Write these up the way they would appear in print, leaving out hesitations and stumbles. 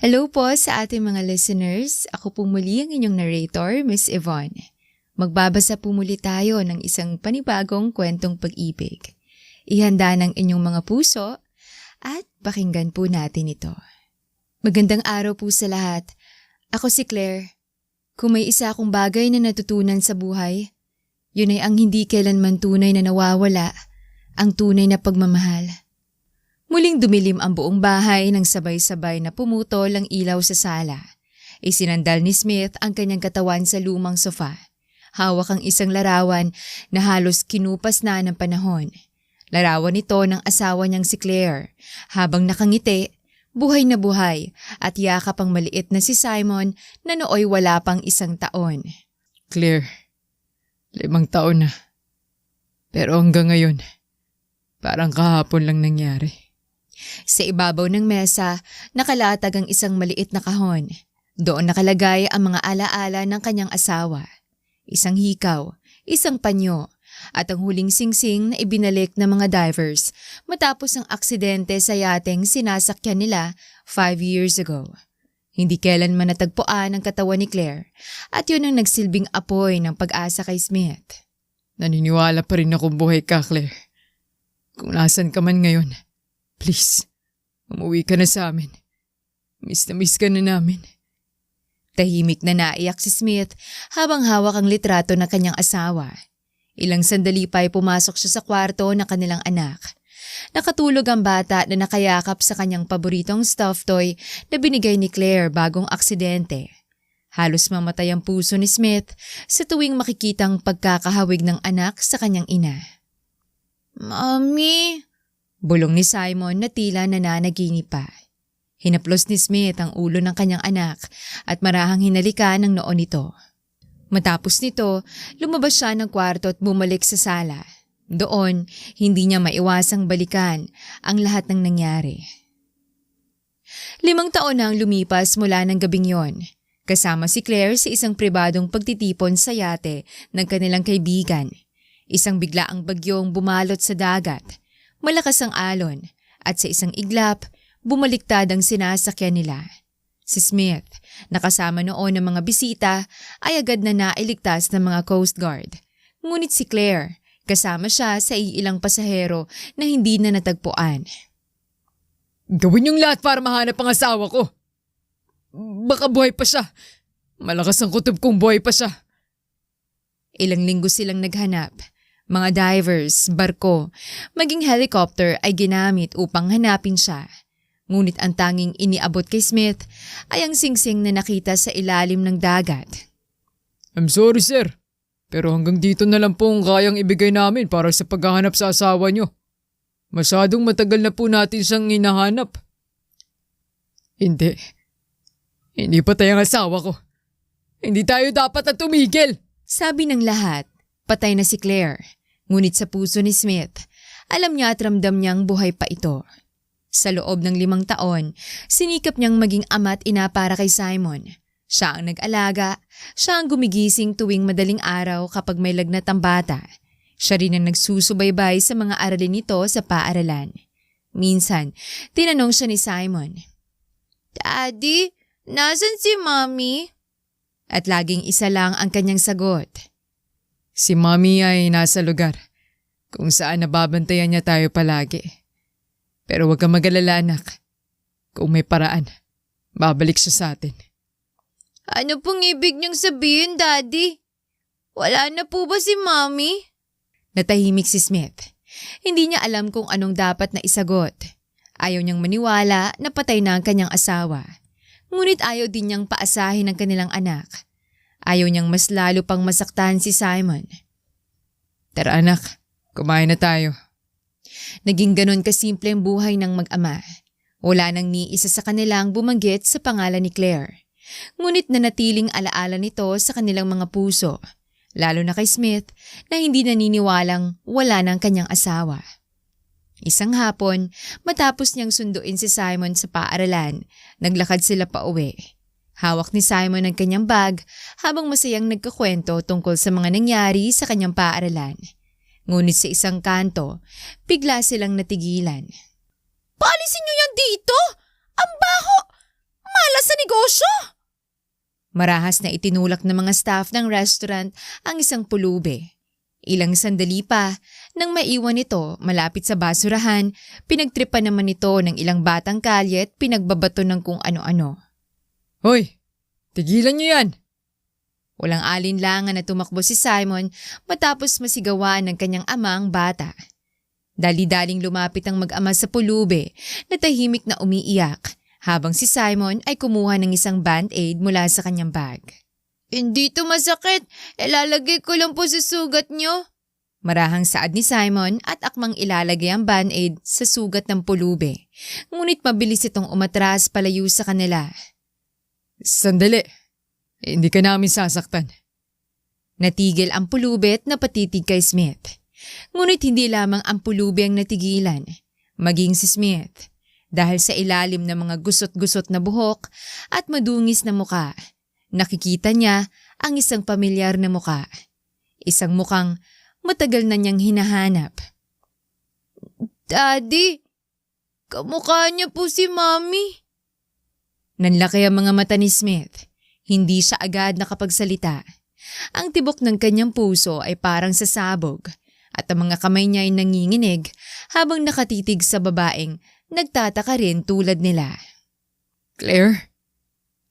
Hello po sa ating mga listeners. Ako po muli ang inyong narrator, Miss Yvonne. Magbabasa po muli tayo ng isang panibagong kwentong pag-ibig. Ihanda ng inyong mga puso at pakinggan po natin ito. Magandang araw po sa lahat. Ako si Claire. Kung may isa akong bagay na natutunan sa buhay, yun ay ang hindi kailanman tunay na nawawala, ang tunay na pagmamahal. Muling dumilim ang buong bahay nang sabay-sabay na pumutol ang ilaw sa sala. Isinandal ni Smith ang kanyang katawan sa lumang sofa. Hawak ang isang larawan na halos kinupas na ng panahon. Larawan ito ng asawa niyang si Claire. Habang nakangiti, buhay na buhay at yakap ang maliit na si Simon na nooy wala pang 1 taon. Claire, 5 taon na. Pero hanggang ngayon, parang kahapon lang nangyari. Sa ibabaw ng mesa, nakalatag ang isang maliit na kahon. Doon nakalagay ang mga alaala ng kanyang asawa. Isang hikaw, isang panyo, at ang huling singsing na ibinalik ng mga divers matapos ang aksidente sa yateng sinasakyan nila 5 years ago. Hindi kailanman natagpuan ang katawan ni Claire at yun ang nagsilbing apoy ng pag-asa kay Smith. Naniniwala pa rin akong buhay ka, Claire. Kung nasan ka man ngayon, please, umuwi ka na sa amin. Miss na miss ka na namin. Tahimik na naiyak si Smith habang hawak ang litrato ng kanyang asawa. Ilang sandali pa ay pumasok siya sa kwarto ng kanilang anak. Nakatulog ang bata na nakayakap sa kanyang paboritong stuffed toy na binigay ni Claire bagong aksidente. Halos mamatay ang puso ni Smith sa tuwing makikitang pagkakahawig ng anak sa kanyang ina. "Mommy!" Bulong ni Simon na tila nananaginip pa. Hinaplos ni Smith ang ulo ng kanyang anak at marahang hinalikan ng noo nito. Matapos nito, lumabas siya ng kwarto at bumalik sa sala. Doon, hindi niya maiwasang balikan ang lahat ng nangyari. 5 taon na ang lumipas mula ng gabing yon. Kasama si Claire sa isang pribadong pagtitipon sa yate ng kanilang kaibigan. Isang biglaang bagyong bumalot sa dagat. Malakas ang alon at sa isang iglap, bumaliktad ang sinasakyan nila. Si Smith, nakasama noon ng mga bisita, ay agad na nailigtas ng mga Coast Guard. Ngunit si Claire, kasama siya sa iilang pasahero na hindi na natagpuan. Gawin yung lahat para mahanap ang asawa ko. Baka buhay pa siya. Malakas ang kutob kung buhay pa siya. Ilang linggo silang naghanap. Mga divers, barko, maging helicopter ay ginamit upang hanapin siya. Ngunit ang tanging iniabot kay Smith ay ang singsing na nakita sa ilalim ng dagat. I'm sorry, sir. Pero hanggang dito na lang po ang kayang ibigay namin para sa paghahanap sa asawa niyo. Masyadong matagal na po natin siyang hinahanap. Hindi. Hindi patay ang asawa ko. Hindi tayo dapat na tumigil. Sabi ng lahat, patay na si Claire. Ngunit sa puso ni Smith, alam niya at ramdam niyang buhay pa ito. Sa loob ng 5 taon, sinikap niyang maging ama't ina para kay Simon. Siya ang nag-alaga, siya ang gumigising tuwing madaling araw kapag may lagnat ang bata. Siya rin ang nagsusubaybay sa mga aralin nito sa paaralan. Minsan, tinanong siya ni Simon, "Daddy, nasan si Mommy?" At laging isa lang ang kanyang sagot. Si Mommy ay nasa lugar kung saan nababantayan niya tayo palagi. Pero huwag kang mag-alala, anak. Kung may paraan, babalik siya sa atin. Ano pong ibig niyong sabihin, Daddy? Wala na po ba si Mommy? Natahimik si Smith. Hindi niya alam kung anong dapat na isagot. Ayaw niyang maniwala na patay na ang kanyang asawa. Ngunit ayaw din niyang paasahin ang kanilang anak. Ayaw niyang mas lalo pang masaktan si Simon. Tara, anak. Kumain na tayo. Naging ganon kasimple ang buhay ng mag-ama. Wala nang ni isa sa kanilang bumanggit sa pangalan ni Claire. Ngunit nanatiling alaala nito sa kanilang mga puso, lalo na kay Smith na hindi naniniwalang wala ng kanyang asawa. Isang hapon, matapos niyang sunduin si Simon sa paaralan, naglakad sila pa uwi. Hawak ni Simon ang kanyang bag habang masayang nagkakwento tungkol sa mga nangyari sa kanyang paaralan. Ngunit sa isang kanto, bigla silang natigilan. "Paalisin niyo yan dito! Ang baho! Malas Marahas na itinulak ng mga staff ng restaurant ang isang pulube. Ilang sandali pa, nang maiwan ito malapit sa basurahan, pinagtripan naman ito ng ilang batang kalye at pinagbabato ng kung ano-ano. Hoy, tigilan niyo yan! Walang alinlangan na tumakbo si Simon matapos masigawan ng kanyang amang bata. Dali-daling lumapit ang mag-ama sa pulube na tahimik na umiiyak habang si Simon ay kumuha ng isang band-aid mula sa kanyang bag. Hindi to masakit, ilalagay ko lang po sa sugat nyo. Marahang saad ni Simon at akmang ilalagay ang band-aid sa sugat ng pulube. Ngunit mabilis itong umatras palayo sa kanila. Sandali, hindi ka namin sasaktan. Natigil ang pulube at napatitig kay Smith. Ngunit hindi lamang ang pulube ang natigilan, maging si Smith. Dahil sa ilalim ng mga gusot-gusot na buhok at madungis na muka, nakikita niya ang isang pamilyar na muka. Isang mukhang matagal na niyang hinahanap. Daddy, kamukha niya po si Mommy. Nanlaki ang mga mata ni Smith. Hindi siya agad nakapagsalita. Ang tibok ng kanyang puso ay parang sasabog at ang mga kamay niya ay nanginginig habang nakatitig sa babaeng nagtataka rin tulad nila. Claire?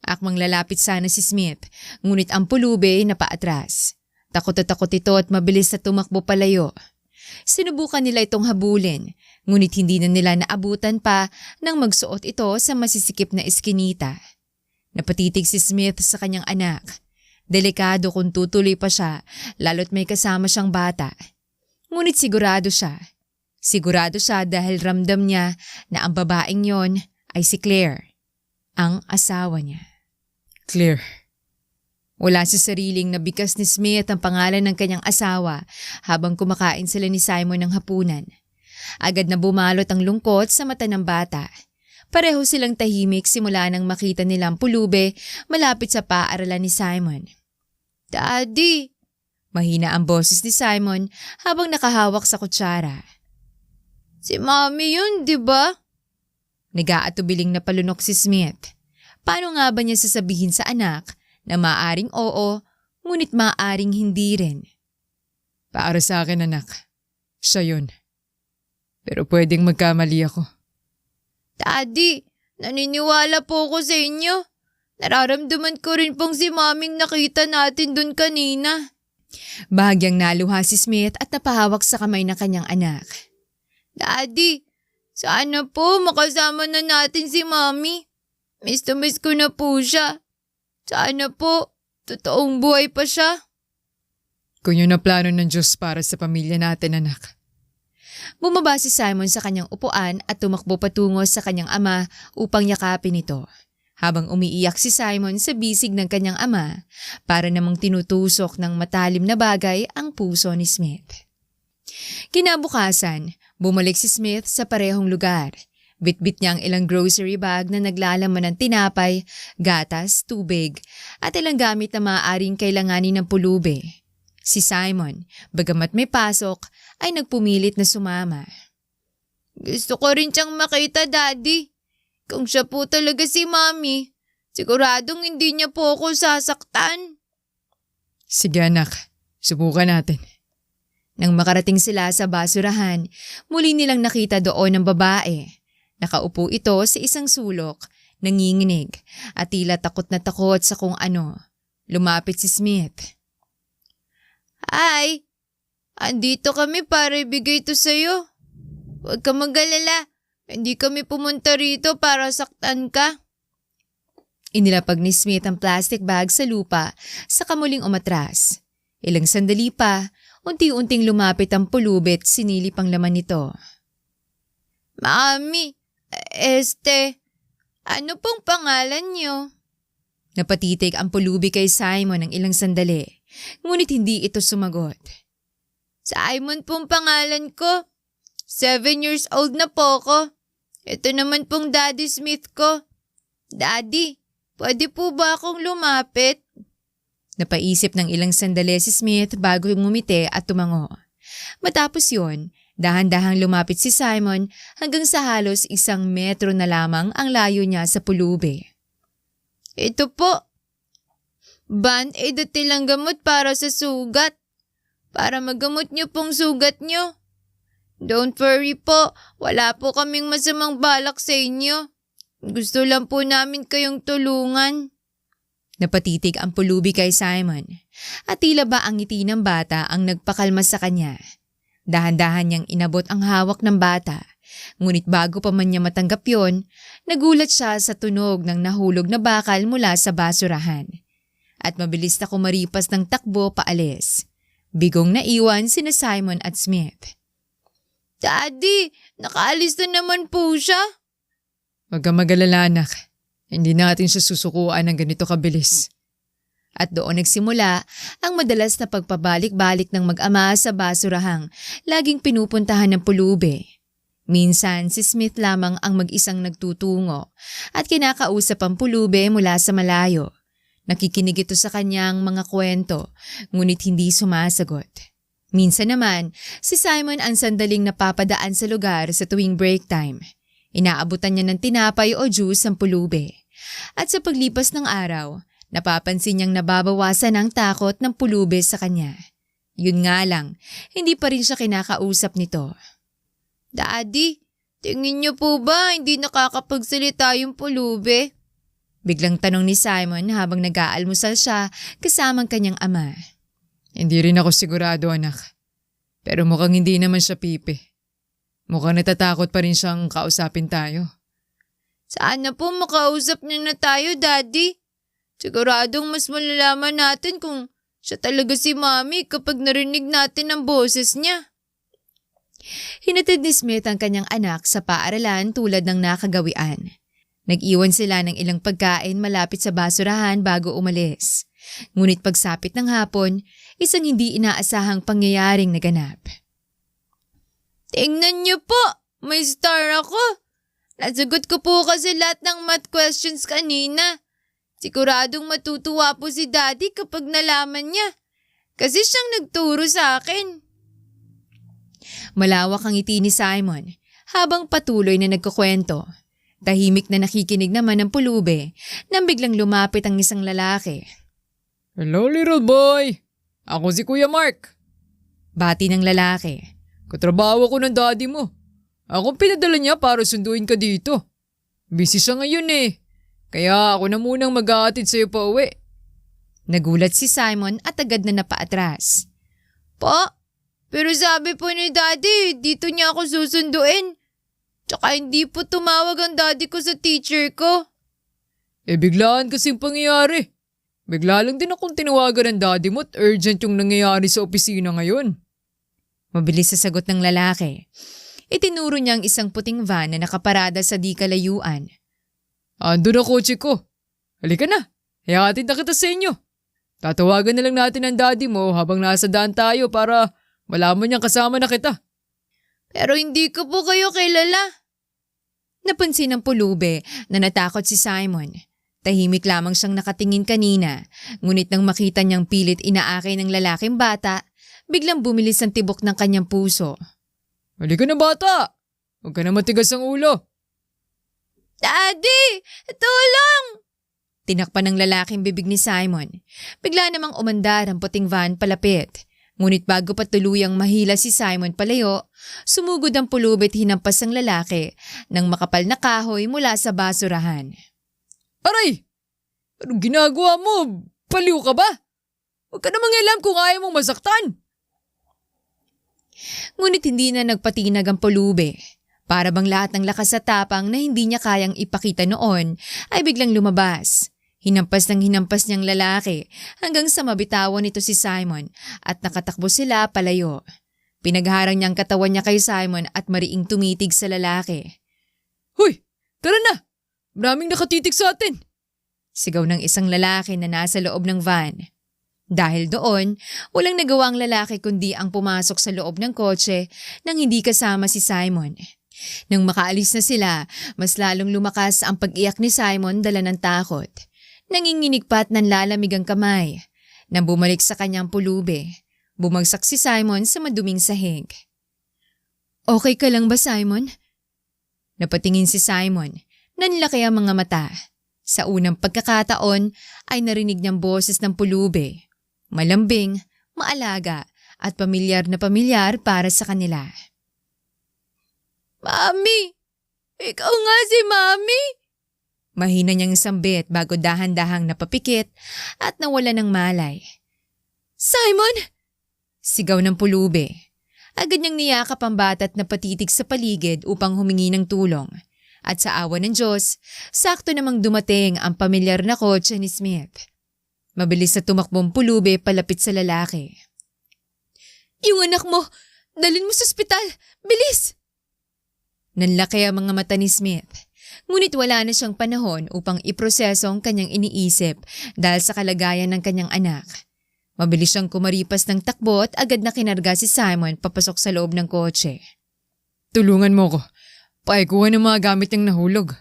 Akmang lalapit sana si Smith, ngunit ang pulube ay napaatras. Takot na takot ito at mabilis na tumakbo palayo. Sinubukan nila itong habulin, ngunit hindi na nila naabutan pa nang magsuot ito sa masisikip na eskinita. Napatitig si Smith sa kanyang anak. Delikado kung tutuloy pa siya, lalo't may kasama siyang bata. Ngunit sigurado siya. Sigurado siya dahil ramdam niya na ang babaeng yon ay si Claire, ang asawa niya. Claire. Wala sa sariling nabikas ni Smith ang pangalan ng kanyang asawa habang kumakain sila ni Simon ng hapunan. Agad na bumalot ang lungkot sa mata ng bata. Pareho silang tahimik simula nang makita nilang pulube malapit sa paaralan ni Simon. Daddy! Mahina ang boses ni Simon habang nakahawak sa kutsara. Si Mommy yun, di ba? Nag-aatubiling na palunok si Smith. Paano nga ba niya sasabihin sa anak na maaring oo, ngunit maaring hindi rin? Para sa akin, anak. Siya yun. Pero pwedeng magkamali ako. Daddy, naniniwala po ako sa inyo. Nararamdaman ko rin pong si Maming nakita natin dun kanina. Bahagyang naluha si Smith at napahawak sa kamay ng kanyang anak. Daddy, sana po makasama na natin si Mommy. Miss to miss ko na po siya. Sana po, totoong buhay pa siya. Kung yun ang plano ng Diyos para sa pamilya natin, anak. Bumaba si Simon sa kanyang upuan at tumakbo patungo sa kanyang ama upang yakapin ito. Habang umiiyak si Simon sa bisig ng kanyang ama, para namang tinutusok ng matalim na bagay ang puso ni Smith. Kinabukasan, bumalik si Smith sa parehong lugar. Bitbit niya ang ilang grocery bag na naglalaman ng tinapay, gatas, tubig, at ilang gamit na maaaring kailanganin ng pulube. Si Simon, bagamat may pasok, ay nagpumilit na sumama. Gusto ko rin siyang makita, Daddy. Kung siya po talaga si Mommy, siguradong hindi niya po ako sasaktan. Sige anak, subukan natin. Nang makarating sila sa basurahan, muli nilang nakita doon ang babae. Nakaupo ito sa isang sulok, nanginginig at tila takot na takot sa kung ano. Lumapit si Smith. Ay, andito kami para ibigay ito sa'yo. Huwag ka mag-alala, hindi kami pumunta rito para saktan ka. Inilapag ni Smith ang plastic bag sa lupa sa kamuling umatras. Ilang sandali pa, unti-unting lumapit ang pulube at sinilip ang laman nito. Mami, ano pong pangalan niyo? Napatitig ang pulubi kay Simon ng ilang sandali, ngunit hindi ito sumagot. Simon pong pangalan ko. 7 years old na po ako. Ito naman pong Daddy Smith ko. Daddy, pwede po ba akong lumapit? Napaisip ng ilang sandali si Smith bago ngumiti at tumango. Matapos yun, dahan-dahang lumapit si Simon hanggang sa halos 1 metro na lamang ang layo niya sa pulube. Ito po. Band-aid at tilang gamot para sa sugat. Para magamot niyo pong sugat niyo. Don't worry po, wala po kaming masamang balak sa inyo. Gusto lang po namin kayong tulungan. Napatitig ang pulubi kay Simon at tila ba ang ngiti ng bata ang nagpakalma sa kanya. Dahan-dahan niyang inabot ang hawak ng bata, ngunit bago pa man niya matanggap yon, nagulat siya sa tunog ng nahulog na bakal mula sa basurahan. At mabilis na kumaripas ng takbo paalis. Bigong naiwan sina Simon at Smith. Daddy, nakaalis na naman po siya. Huwag kang mag-alala, anak. Hindi natin siya susukuan ng ganito kabilis. At doon nagsimula ang madalas na pagpabalik-balik ng mag-ama sa basurahang laging pinupuntahan ng pulubi. Minsan si Smith lamang ang mag-isang nagtutungo at kinakausap ang pulubi mula sa malayo. Nakikinig ito sa kanyang mga kwento, ngunit hindi sumasagot. Minsan naman, si Simon ang sandaling napapadaan sa lugar sa tuwing break time. Inaabutan niya ng tinapay o juice ang pulubi. At sa paglipas ng araw, napapansin niyang nababawasan ang takot ng pulubi sa kanya. Yun nga lang, hindi pa rin siya kinakausap nito. Daddy, tingin niyo po ba hindi nakakapagsalita yung pulubi? Biglang tanong ni Simon habang nag-aalmusal siya kasamang kanyang ama. Hindi rin ako sigurado, anak. Pero mukhang hindi naman siya pipi. Mukhang natatakot pa rin siyang kausapin tayo. Sana po makausap niya na tayo, Daddy. Siguradong mas malalaman natin kung siya talaga si Mami kapag narinig natin ang boses niya. Hinatid ni Smith ang kanyang anak sa paaralan tulad ng nakagawian. Nag-iwan sila ng ilang pagkain malapit sa basurahan bago umalis. Ngunit pagsapit ng hapon, isang hindi inaasahang pangyayaring naganap. Tingnan niyo po, may star ako. Nasagot ko po kasi lahat ng math questions kanina. Siguradong matutuwa po si Daddy kapag nalaman niya. Kasi siyang nagturo sa akin. Malawak ang ngiti ni Simon habang patuloy na nagkukwento. Tahimik na nakikinig naman ng pulubi nang biglang lumapit ang isang lalaki. Hello, little boy! Ako si Kuya Mark. Bati ng lalaki. Katrabaho ko ng daddy mo. Ako pinadala niya para sunduin ka dito. Busy siya ngayon eh. Kaya ako na munang mag-aatid sa'yo pa uwi. Nagulat si Simon at agad na napaatras. Pa, pero sabi po ni Daddy, dito niya ako susunduin. Tsaka hindi po tumawag ang daddy ko sa teacher ko. Biglaan kasing pangyayari. Bigla lang din akong tinawagan ng daddy mo at urgent yung nangyayari sa opisina ngayon. Mabilis sa sagot ng lalaki. Itinuro niya ang isang puting van na nakaparada sa di kalayuan. Ando na kotse ko. Halika na, hayatid na kita sa inyo. Tatawagan na lang natin ang daddy mo habang nasa daan tayo para malaman niyang kasama na kita. Pero hindi ko po kayo kilala. Napansin ng pulubi na natakot si Simon. Tahimik lamang siyang nakatingin kanina, ngunit nang makita niyang pilit inaakay ng lalaking bata, biglang bumilis ang tibok ng kanyang puso. Halika na bata! Huwag ka na matigas ang ulo. Daddy! Tulong! Tinakpan ng lalaking bibig ni Simon. Bigla namang umandar ang puting van palapit. Ngunit bago pa tuluyang mahila si Simon palayo, sumugod ang pulubi at hinampas ang lalaki ng makapal na kahoy mula sa basurahan. Aray! Anong ginagawa mo? Baliw ka ba? Huwag ka namang alam kung ayaw mong masaktan. Ngunit hindi na nagpatinag ang pulubi. Para bang lahat ng lakas at tapang na hindi niya kayang ipakita noon ay biglang lumabas. Hinampas niyang lalaki hanggang sa mabitawan nito si Simon at nakatakbo sila palayo. Pinagharang niyang katawan niya kay Simon at mariing tumitig sa lalaki. Hoy! Tara na! Maraming nakatitig sa atin! Sigaw ng isang lalaki na nasa loob ng van. Dahil doon, walang nagawa ang lalaki kundi ang pumasok sa loob ng kotse nang hindi kasama si Simon. Nang makaalis na sila, mas lalong lumakas ang pag-iyak ni Simon dala ng takot. Nanginginig pa at nanlalamig ang kamay. Nang bumalik sa kanyang pulubi, bumagsak si Simon sa maduming sahig. Okay ka lang ba, Simon? Napatingin si Simon. Nanlaki ang mga mata. Sa unang pagkakataon ay narinig niyang boses ng pulube. Malambing, maalaga at pamilyar na pamilyar para sa kanila. Mami! Ikaw nga si Mami! Mahina niyang sambit bago dahan-dahang napapikit at nawala ng malay. Simon! Sigaw ng pulube. Agad niyang niyakap ang bata at napatitig sa paligid upang humingi ng tulong. At sa awa ng Diyos, sakto namang dumating ang pamilyar na kotse ni Smith. Mabilis na tumakbong pulube palapit sa lalaki. Yung anak mo! Dalhin mo sa ospital! Bilis! Nanlaki ang mga mata ni Smith. Ngunit wala na siyang panahon upang iproseso ang kanyang iniisip dahil sa kalagayan ng kanyang anak. Mabilis siyang kumaripas ng takbo at agad na kinarga si Simon papasok sa loob ng kotse. Tulungan mo ko. Paikuha ng mga gamit niyang nahulog.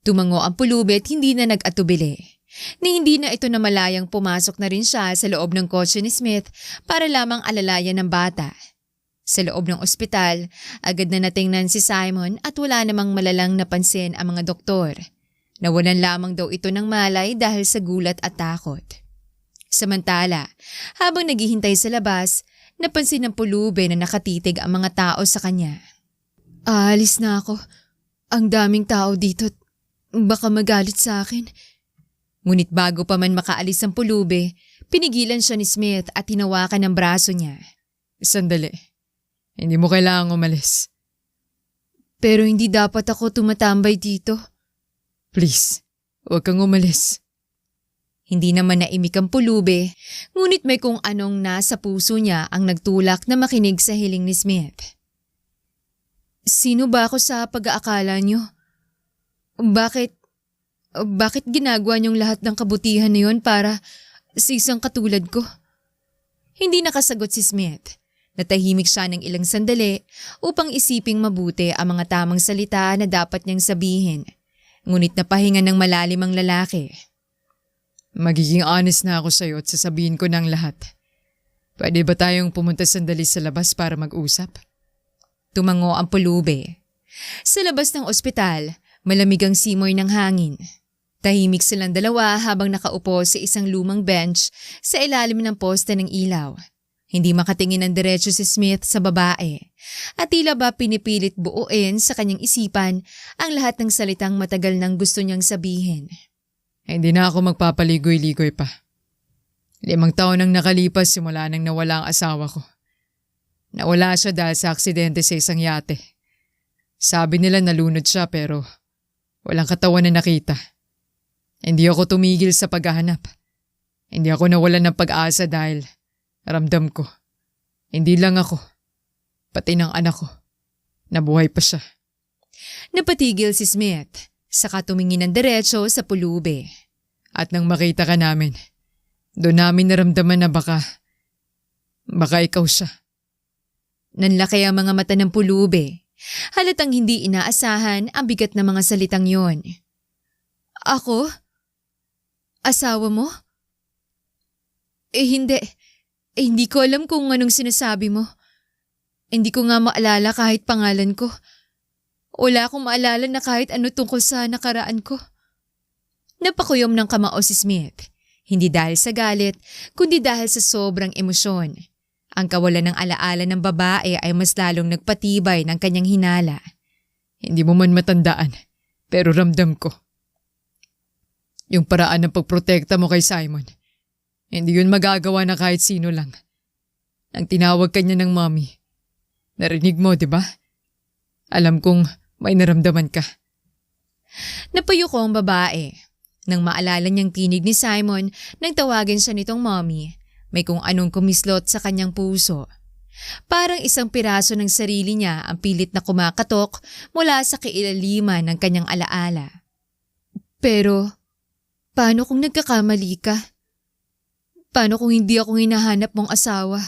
Tumango ang pulube at hindi na nag-atubili. Ni hindi na ito namalayang pumasok na rin siya sa loob ng kotse ni Smith para lamang alalayan ng bata. Sa loob ng ospital, agad na natingnan si Simon at wala namang malalang napansin ang mga doktor. Nawalan lamang daw ito ng malay dahil sa gulat at takot. Samantala, habang naghihintay sa labas, napansin ng pulube na nakatitig ang mga tao sa kanya. Aalis na ako. Ang daming tao dito. Baka magalit sa akin. Ngunit bago pa man makaalis ang pulube, pinigilan siya ni Smith at hinawakan ang braso niya. Sandali. Hindi mo kailangang umalis. Pero hindi dapat ako tumatambay dito. Please, huwag kang umalis. Hindi naman naimik ang pulube, ngunit may kung anong nasa puso niya ang nagtulak na makinig sa hiling ni Smith. Sino ba ako sa pag-aakala niyo? Bakit ginagawa niyong lahat ng kabutihan na yun para sa isang katulad ko? Hindi nakasagot si Smith. Natahimik siya ng ilang sandali upang isiping mabuti ang mga tamang salita na dapat niyang sabihin. Ngunit napahinga ng malalim ang lalaki. Magiging honest na ako sa iyo at sasabihin ko ng lahat. Pwede ba tayong pumunta sandali sa labas para mag-usap? Tumango ang pulube. Sa labas ng ospital, malamig ang simoy ng hangin. Tahimik silang dalawa habang nakaupo sa isang lumang bench sa ilalim ng poste ng ilaw. Hindi makatingin ng diretso si Smith sa babae at tila ba pinipilit buuin sa kanyang isipan ang lahat ng salitang matagal nang gusto niyang sabihin. Hindi na ako magpapaligoy-ligoy pa. 5 taon nang nakalipas simula nang nawala ang asawa ko. Nawala siya dahil sa aksidente sa isang yate. Sabi nila nalunod siya pero walang katawan na nakita. Hindi ako tumigil sa paghahanap. Hindi ako nawalan ng pag-asa dahil ramdam ko, hindi lang ako, pati ng anak ko, nabuhay pa siya. Napatigil si Smith, saka tumingin ng diretso sa pulube. At nang makita ka namin, doon namin naramdaman na baka ikaw siya. Nanlaki ang mga mata ng pulube. Halatang hindi inaasahan ang bigat ng mga salitang yon. Ako? Asawa mo? Hindi ko alam kung anong sinasabi mo. Hindi ko nga maalala kahit pangalan ko. Wala akong maalala na kahit ano tungkol sa nakaraan ko. Napakuyom ng kamao si Smith. Hindi dahil sa galit, kundi dahil sa sobrang emosyon. Ang kawalan ng alaala ng babae ay mas lalong nagpatibay ng kanyang hinala. Hindi mo man matandaan, pero ramdam ko. Yung paraan ng pagprotekta mo kay Simon. Hindi yun magagawa na kahit sino lang. Nang tinawag ka niya ng mommy. Narinig mo, di ba? Alam kong may naramdaman ka. Napayuko ang babae. Nang maalala niyang tinig ni Simon nang tawagin siya nitong mommy, may kung anong kumislot sa kanyang puso. Parang isang piraso ng sarili niya ang pilit na kumakatok mula sa kailaliman ng kanyang alaala. Pero, paano kung nagkakamali ka? Paano kung hindi ako hinahanap mong asawa?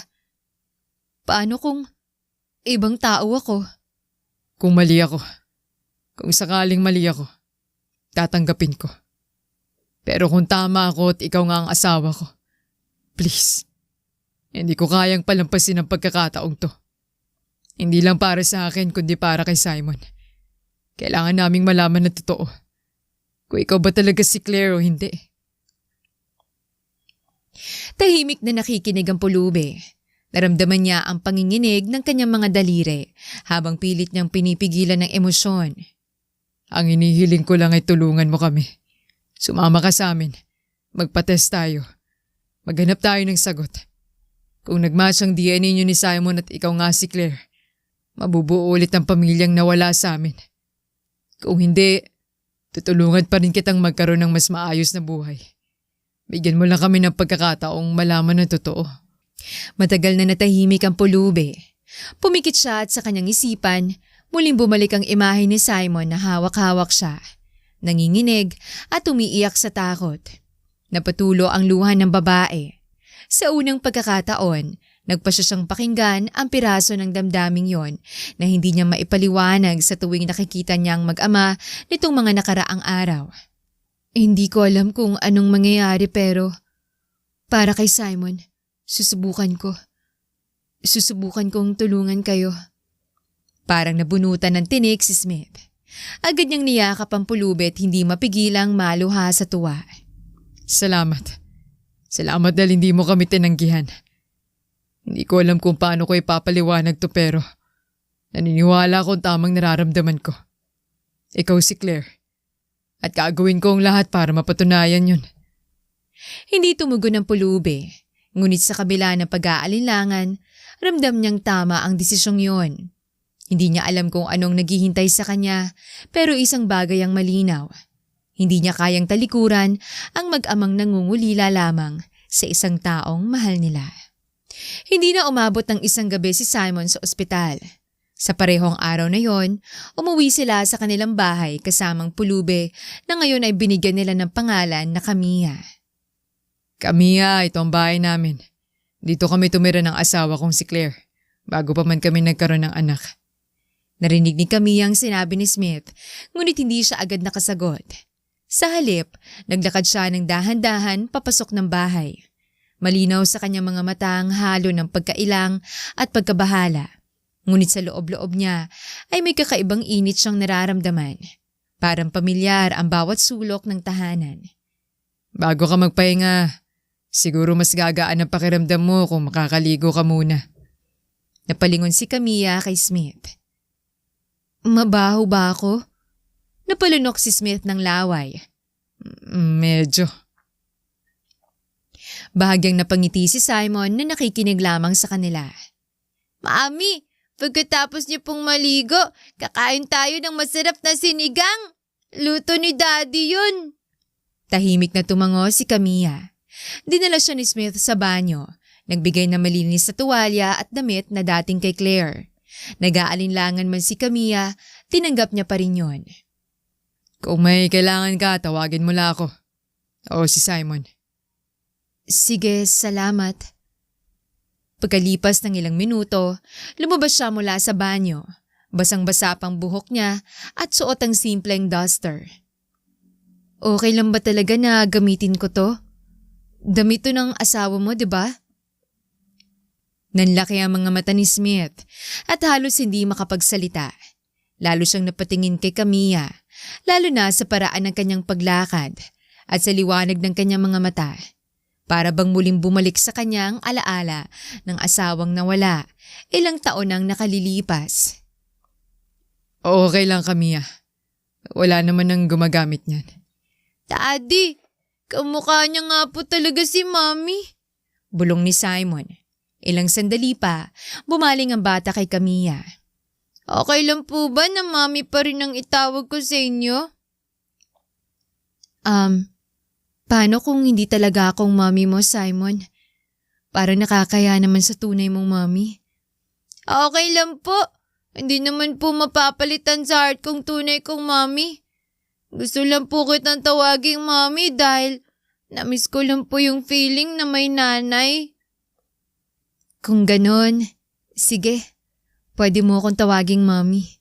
Paano kung ibang tao ako? Kung mali ako, kung sakaling mali ako, tatanggapin ko. Pero kung tama ako at ikaw nga ang asawa ko, please, hindi ko kayang palampasin ang pagkakataong to. Hindi lang para sa akin kundi para kay Simon. Kailangan naming malaman na totoo. kung ikaw ba talaga si Claire o hindi. Tahimik na nakikinig ang pulubi. Naramdaman niya ang panginginig ng kanyang mga daliri habang pilit niyang pinipigilan ng emosyon. Ang inihiling ko lang ay tulungan mo kami. Sumama ka sa amin. Magpa-test tayo. Maghanap tayo ng sagot. Kung nagmatch ang DNA niyo ni Simon at ikaw nga si Claire, mabubuo ulit ang pamilyang nawala sa amin. Kung hindi, tutulungan pa rin kitang magkaroon ng mas maayos na buhay. Bigyan mo lang kami ng pagkakataong malaman ng totoo. Matagal na natahimik ang pulubi. Pumikit siya at sa kanyang isipan, muling bumalik ang imahe ni Simon na hawak-hawak siya. Nanginginig at umiiyak sa takot. Napatulo ang luha ng babae. Sa unang pagkakataon, nagpasya siyang pakinggan ang piraso ng damdaming yon na hindi niya maipaliwanag sa tuwing nakikita niyang mag-ama nitong mga nakaraang araw. Hindi ko alam kung anong mangyayari pero para kay Simon, susubukan ko. Susubukan kong tulungan kayo. Parang nabunutan ng tinik si Smith. Agad niyang niyakap ang pulubi at hindi mapigilang maluha sa tuwa. Salamat. Salamat dahil hindi mo kami tinanggihan. Hindi ko alam kung paano ko ipapaliwanag to pero naniniwala akong tamang nararamdaman ko. Ikaw si Claire. At gagawin ko ang lahat para mapatunayan yun. Hindi tumugon ang pulubi. Ngunit sa kabila ng pag-aalinlangan, ramdam niyang tama ang desisyong yon. Hindi niya alam kung anong naghihintay sa kanya, pero isang bagay ang malinaw. Hindi niya kayang talikuran ang mag-amang nangungulila lamang sa isang taong mahal nila. Hindi na umabot ng isang gabi si Simon sa ospital. Sa parehong araw na yon, umuwi sila sa kanilang bahay kasamang pulubi na ngayon ay binigyan nila ng pangalan na Camilla. Camilla, ito ang bahay namin. Dito kami tumira ng asawa kong si Claire, bago pa man kami nagkaroon ng anak. Narinig ni Camilla ang sinabi ni Smith, ngunit hindi siya agad nakasagot. Sa halip, naglakad siya ng dahan-dahan papasok ng bahay. Malinaw sa kanyang mga mata ang halo ng pagkailang at pagkabahala. Ngunit sa loob-loob niya ay may kakaibang init siyang nararamdaman. Parang pamilyar ang bawat sulok ng tahanan. Bago ka magpahinga, siguro mas gagaan ang pakiramdam mo kung makakaligo ka muna. Napalingon si Camilla kay Smith. Mabaho ba ako? Napalunok si Smith ng laway. Medyo. Bahagyang napangiti si Simon na nakikinig lamang sa kanila. Mami, pagkatapos niyo pong maligo, kakain tayo ng masarap na sinigang. Luto ni Daddy yun. Tahimik na tumango si Camilla. Dinala siya ni Smith sa banyo. Nagbigay ng malinis na tuwalya at damit na dating kay Claire. Nag-aalinlangan man si Camilla, tinanggap niya pa rin yun. Kung may kailangan ka, tawagin mo lang ako. O si Simon. Sige, salamat. Pagkalipas ng ilang minuto, lumabas siya mula sa banyo. Basang-basa pang buhok niya at suot ang simpleng duster. Okay lang ba talaga na gamitin ko to? Damit to ng asawa mo, di ba? Nanlaki ang mga mata ni Smith at halos hindi makapagsalita. Lalo siyang napatingin kay Camilla, lalo na sa paraan ng kanyang paglakad at sa liwanag ng kanyang mga mata. Para bang muling bumalik sa kanyang alaala ng asawang nawala, ilang taon nang nakalilipas. Okay lang, Camilla. Wala naman nang gumagamit niyan. Daddy, kamukha niya nga po talaga si Mommy. Bulong ni Simon. Ilang sandali pa, bumaling ang bata kay Camilla. Okay lang po ba na Mommy pa rin ang itawag ko sa inyo? Paano kung hindi talaga akong mommy mo, Simon? Parang nakakaya naman sa tunay mong mommy. Okay lang po. Hindi naman po mapapalitan sa heart kong tunay kong mommy. Gusto lang po kitang tawaging mommy dahil namiss ko lang po yung feeling na may nanay. Kung ganon, sige. Pwede mo akong tawaging mommy.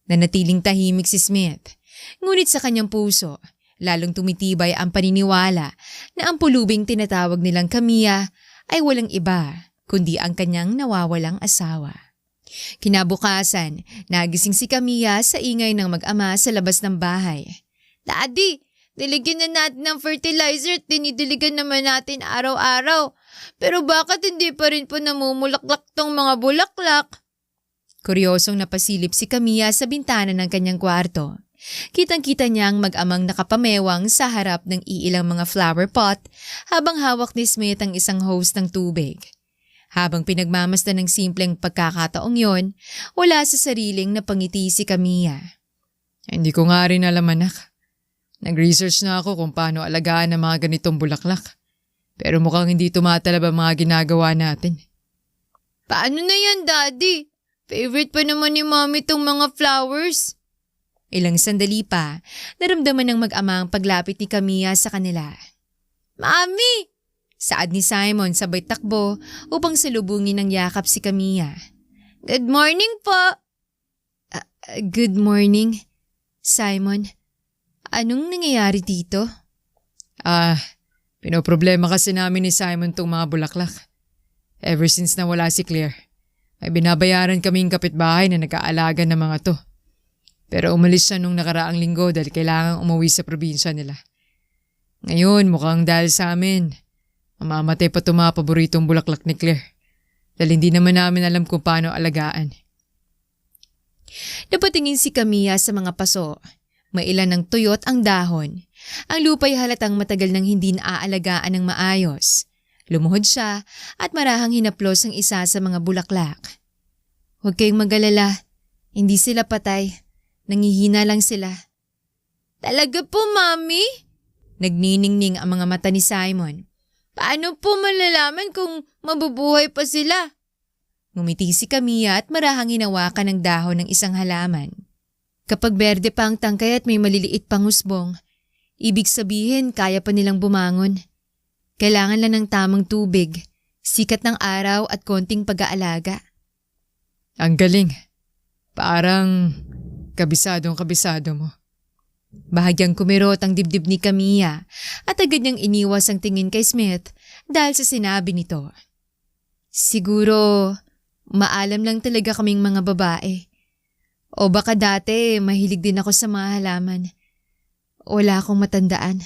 Nanatiling tahimik si Smith. Ngunit sa kanyang puso, lalong tumitibay ang paniniwala na ang pulubing tinatawag nilang Camilla ay walang iba kundi ang kanyang nawawalang asawa. Kinabukasan, nagising si Camilla sa ingay ng mag-ama sa labas ng bahay. Daddy, Diligyan na natin ng fertilizer at dinidiligan naman natin araw-araw. Pero bakit hindi pa rin po namumulaklak tong mga bulaklak? Kuryosong napasilip si Camilla sa bintana ng kanyang kwarto. Kitang-kita niya ang mag-amang nakapamewang sa harap ng iilang mga flower pot habang hawak ni Smith ang isang hose ng tubig. Habang pinagmamasdan ng simpleng pagkakataong yon, wala sa sariling napangiti si Camilla. Hindi ko nga rin alam, anak. Nag-research na ako kung paano alagaan ang mga ganitong bulaklak. Pero mukhang hindi tumatalab ang mga ginagawa natin. Paano na yan, Daddy? Favorite pa naman ni Mommy tong mga flowers. Ilang sandali pa, naramdaman ng mag-ama ang paglapit ni Camilla sa kanila. Mami! Saad ni Simon sabay takbo upang salubungin ng yakap si Camilla. Good morning po! Good morning, Simon. Anong nangyayari dito? Pinoproblema kasi namin ni Simon tong mga bulaklak. Ever since nawala si Claire, ay binabayaran kaming kapitbahay na nag-aalaga ng mga to. Pero umalis siya nung nakaraang linggo dahil kailangang umuwi sa probinsya nila. Ngayon mukhang dahil sa amin, mamamatay pa itong mga paboritong bulaklak ni Claire. Dahil hindi naman namin alam kung paano alagaan. Napatingin si Camilla sa mga paso. Mailan ng tuyot ang dahon. Ang lupa'y halatang matagal nang hindi naaalagaan ng maayos. Lumuhod siya at marahang hinaplos ang isa sa mga bulaklak. Huwag kayong mag-alala. Hindi sila patay. Nangihina lang sila. Talaga po, Mami? Nagniningning ang mga mata ni Simon. Paano po malalaman kung mabubuhay pa sila? Ngumiti si Camilla at marahang hinawakan ng dahon ng isang halaman. Kapag berde pa ang tangkay at may maliliit pang husbong, ibig sabihin kaya pa nilang bumangon. Kailangan lang ng tamang tubig, sikat ng araw at konting pag-aalaga. Ang galing. Parang kabisado mo. Bahagyang kumirot ang dibdib ni Camilla at agad niyang iniwas ang tingin kay Smith dahil sa sinabi nito. Siguro, maalam lang talaga kaming mga babae. O baka dati mahilig din ako sa mga halaman. Wala akong matandaan.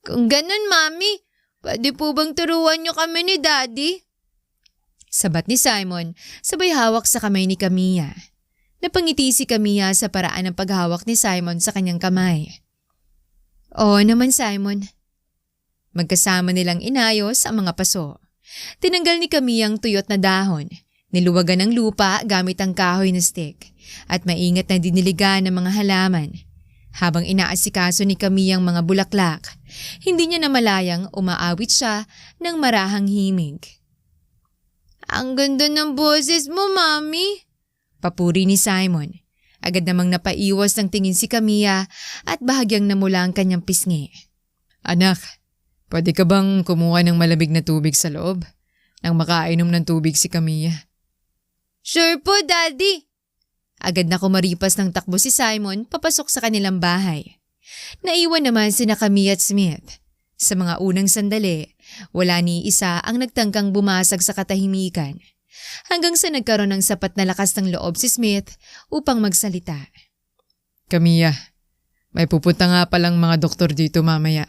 Kung ganun, Mami, pwede po bang turuan niyo kami ni Daddy? Sabat ni Simon, sabay hawak sa kamay ni Camilla. Napangiti si Camilla sa paraan ng paghawak ni Simon sa kanyang kamay. Oo naman, Simon. Magkasama nilang inayos ang mga paso. Tinanggal ni Camilla ang tuyot na dahon, niluwagan ng lupa gamit ang kahoy na stick, at maingat na diniligan ng mga halaman. Habang inaasikaso ni Camilla ang mga bulaklak, hindi niya namalayang umaawit siya ng marahang himig. Ang ganda ng boses mo, Mami! Papuri ni Simon. Agad namang napaiwas ng tingin si Camilla at bahagyang namula ang kanyang pisngi. Anak, pwede ka bang kumuha ng malamig na tubig sa loob nang makainom ng tubig si Camilla? Sure po, Daddy! Agad na kumaripas ng takbo si Simon papasok sa kanilang bahay. Naiwan naman sina Camilla at Smith. Sa mga unang sandali, wala ni isa ang nagtangkang bumasag sa katahimikan. Hanggang sa nagkaroon ng sapat na lakas ng loob si Smith upang magsalita. Camilla, may pupunta nga palang mga doktor dito mamaya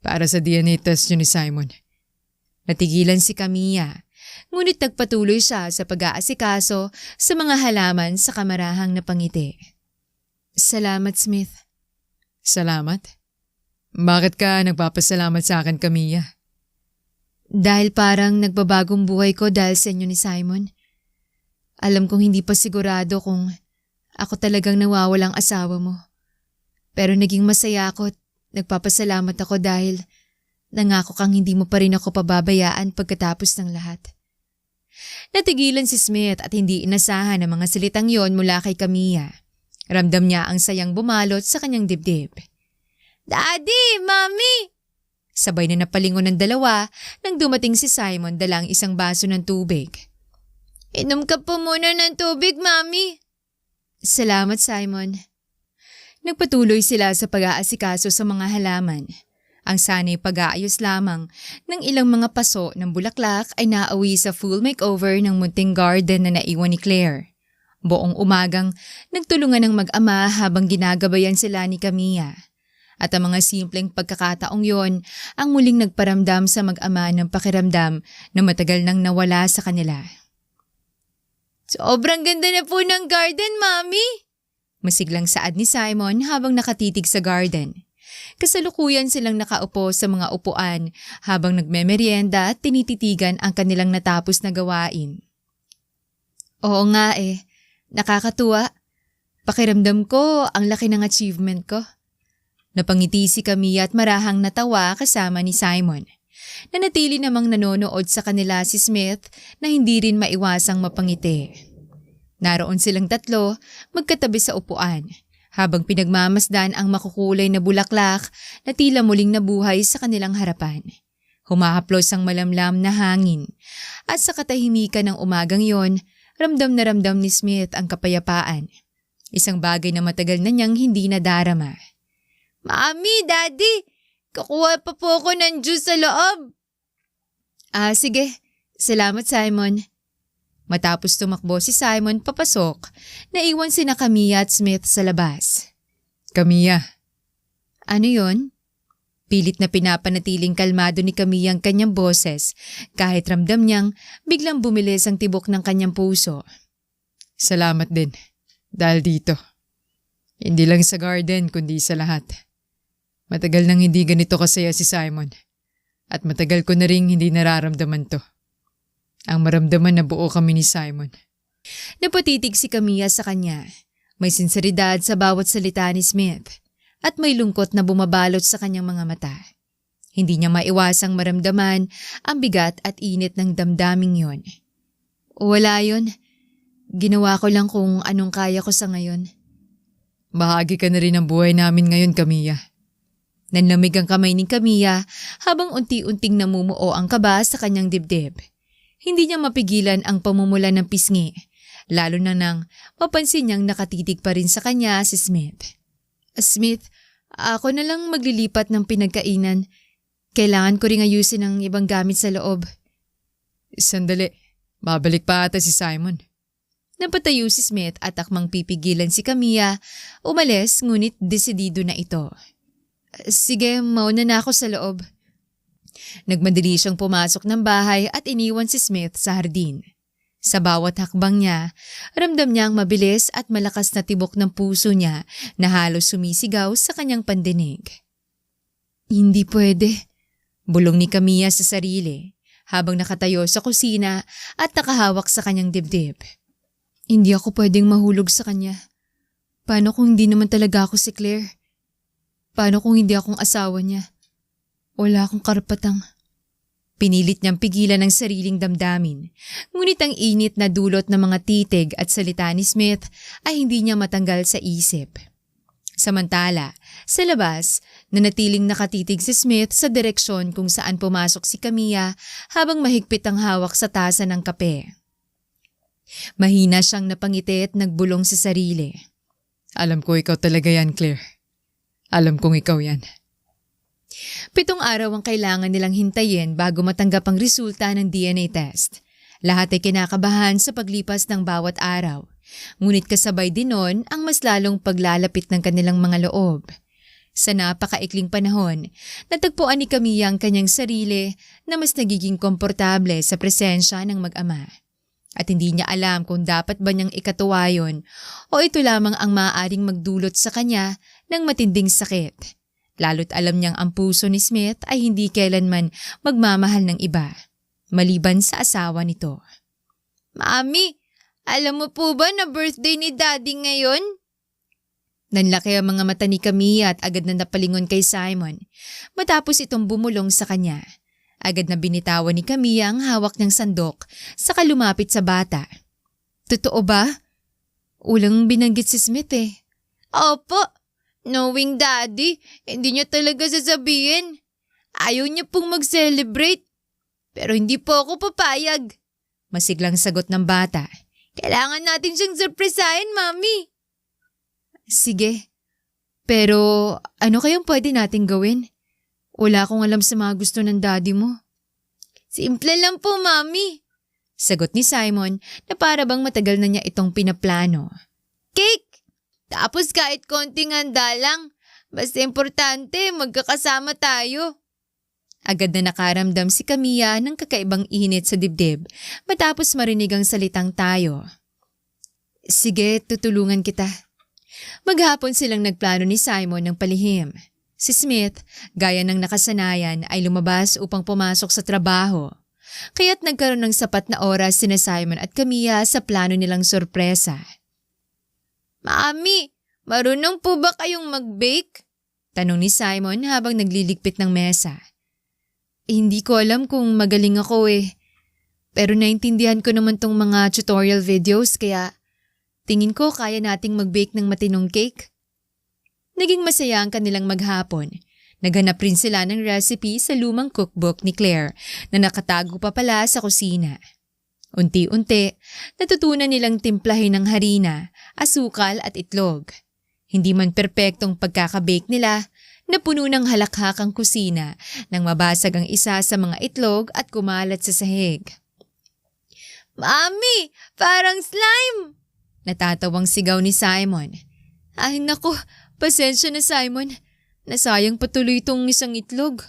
para sa DNA test yun ni Simon. Natigilan si Camilla, ngunit nagpatuloy siya sa pag-aasikaso sa mga halaman sa kamarahang napangiti. Salamat, Smith. Salamat? Bakit ka nagpapasalamat sa akin, Camilla? Dahil parang nagbabagong buhay ko dahil sa inyo ni Simon. Alam kong hindi pa sigurado kung ako talagang nawawalang asawa mo. Pero naging masaya ako at nagpapasalamat ako dahil nangako kang hindi mo pa rin ako pababayaan pagkatapos ng lahat. Natigilan si Smith at hindi inasahan ang mga salitang yon mula kay Camilla. Ramdam niya ang sayang bumalot sa kanyang dibdib. Daddy! Mommy! Sabay na napalingon ng dalawa nang dumating si Simon dalang isang baso ng tubig. Inom ka po muna ng tubig, Mami. Salamat, Simon. Nagpatuloy sila sa pag-aasikaso sa mga halaman. Ang sanay pag-aayos lamang ng ilang mga paso ng bulaklak ay nauwi sa full makeover ng munting garden na naiwan ni Claire. Buong umagang nagtulungan ng mag-ama habang ginagabayan sila ni Camilla. At ang mga simpleng pagkakataong yon ang muling nagparamdam sa mag-ama ng pakiramdam na matagal nang nawala sa kanila. Sobrang ganda na po ng garden, Mami! Masiglang saad ni Simon habang nakatitig sa garden. Kasalukuyan silang nakaupo sa mga upuan habang nagmemeryenda at tinititigan ang kanilang natapos na gawain. Oo nga nakakatuwa. Pakiramdam ko ang laki ng achievement ko. Napangiti si Camilla at marahang natawa kasama ni Simon. Nanatili namang nanonood sa kanila si Smith na hindi rin maiwasang mapangiti. Naroon silang tatlo magkatabi sa upuan habang pinagmamasdan ang makukulay na bulaklak na tila muling nabuhay sa kanilang harapan. Humahaplos ang malamlam na hangin at sa katahimikan ng umagang yon, ramdam na ramdam ni Smith ang kapayapaan. Isang bagay na matagal na niyang hindi nadarama. Mami, Daddy, kukuha pa po ako ng juice sa loob. Sige. Salamat, Simon. Matapos tumakbo si Simon papasok, naiwan sina Camilla at Smith sa labas. Camilla. Ano yon? Pilit na pinapanatiling kalmado ni Camilla ang kanyang boses kahit ramdam niyang biglang bumilis ang tibok ng kanyang puso. Salamat din. Dahil dito. Hindi lang sa garden kundi sa lahat. Matagal nang hindi ganito kasaya si Simon. At matagal ko na rin hindi nararamdaman to. Ang maramdaman na buo kami ni Simon. Napatitig si Camilla sa kanya. May sinseridad sa bawat salita ni Smith at may lungkot na bumabalot sa kanyang mga mata. Hindi niya maiwasang maramdaman ang bigat at init ng damdaming yon. Wala yon. Ginawa ko lang kung anong kaya ko sa ngayon. Bahagi ka na rin ng buhay namin ngayon, Camilla. Nanlamig ang kamay ni Camilla habang unti-unting namumuo ang kaba sa kanyang dibdib. Hindi niya mapigilan ang pamumula ng pisngi, lalo na nang mapansin niyang nakatitig pa rin sa kanya si Smith. Smith, ako na lang maglilipat ng pinagkainan. Kailangan ko ring ayusin ang ibang gamit sa loob. Sandali, babalik pa ata si Simon. Napatayo si Smith at akmang pipigilan si Camilla, umalis ngunit desidido na ito. Sige, mauna na ako sa loob. Nagmadali siyang pumasok ng bahay at iniwan si Smith sa hardin. Sa bawat hakbang niya, ramdam niya ang mabilis at malakas na tibok ng puso niya na halos sumisigaw sa kanyang pandinig. Hindi pwede, bulong ni Camilla sa sarili habang nakatayo sa kusina at nakahawak sa kanyang dibdib. Hindi ako pwedeng mahulog sa kanya. Paano kung hindi naman talaga ako si Claire? Paano kung hindi akong asawa niya? Wala akong karapatang. Pinilit niyang pigilan ang sariling damdamin, ngunit ang init na dulot ng mga titig at salita ni Smith ay hindi niya matanggal sa isip. Samantala, sa labas, nanatiling nakatitig si Smith sa direksyon kung saan pumasok si Camilla habang mahigpit ang hawak sa tasa ng kape. Mahina siyang napangiti at nagbulong sa sarili. Alam ko ikaw talaga yan, Claire. Alam kong ikaw yan. 7 araw ang kailangan nilang hintayin bago matanggap ang resulta ng DNA test. Lahat ay kinakabahan sa paglipas ng bawat araw. Ngunit kasabay din nun ang mas lalong paglalapit ng kanilang mga loob. Sa napakaikling panahon, natagpuan ni Camilla ang kanyang sarili na mas nagiging komportable sa presensya ng mag-ama. At hindi niya alam kung dapat ba niyang ikatuwa yun o ito lamang ang maaaring magdulot sa kanya ng matinding sakit. Lalo't alam niyang ang puso ni Smith ay hindi kailanman magmamahal ng iba, maliban sa asawa nito. Mami, alam mo po ba na birthday ni Daddy ngayon? Nanlaki ang mga mata ni Camilla at agad na napalingon kay Simon matapos itong bumulong sa kanya. Agad na binitawan ni Camilla ang hawak niyang sandok saka lumapit sa bata. Totoo ba? Ulang binanggit si Smith Opo. Knowing Daddy, hindi niya talaga sasabihin. Ayaw niya pong mag-celebrate. Pero hindi po ako papayag. Masiglang sagot ng bata. Kailangan natin siyang surprisahin, Mami. Sige. Pero ano kayang pwede natin gawin? Wala akong alam sa mga gusto ng daddy mo. Simple lang po, Mami. Sagot ni Simon na para bang matagal na niya itong pinaplano. Cake! Tapos kahit konting handa lang, Basta importante, magkakasama tayo. Agad na nakaramdam si Camilla ng kakaibang init sa dibdib matapos marinig ang salitang tayo. Sige, tutulungan kita. Maghapon silang nagplano ni Simon ng palihim. Si Smith, gaya ng nakasanayan, ay lumabas upang pumasok sa trabaho. Kaya't nagkaroon ng sapat na oras sina Simon at Camilla sa plano nilang sorpresa. Mami, marunong po ba kayong mag-bake? Tanong ni Simon habang nagliligpit ng mesa. Hindi ko alam kung magaling ako Pero naintindihan ko naman tong mga tutorial videos kaya tingin ko kaya nating mag-bake ng matinong cake. Naging masaya ang kanilang maghapon. Naghanap rin sila ng recipe sa lumang cookbook ni Claire na nakatago pa pala sa kusina. Unti-unti, natutunan nilang timplahin ng harina, asukal at itlog. Hindi man perpektong pagkakabake nila, napuno ng halakhak ang kusina nang mabasag ang isa sa mga itlog at kumalat sa sahig. Mami, parang slime! Natatawang sigaw ni Simon. Ay naku, pasensya na Simon. Nasayang patuloy itong isang itlog.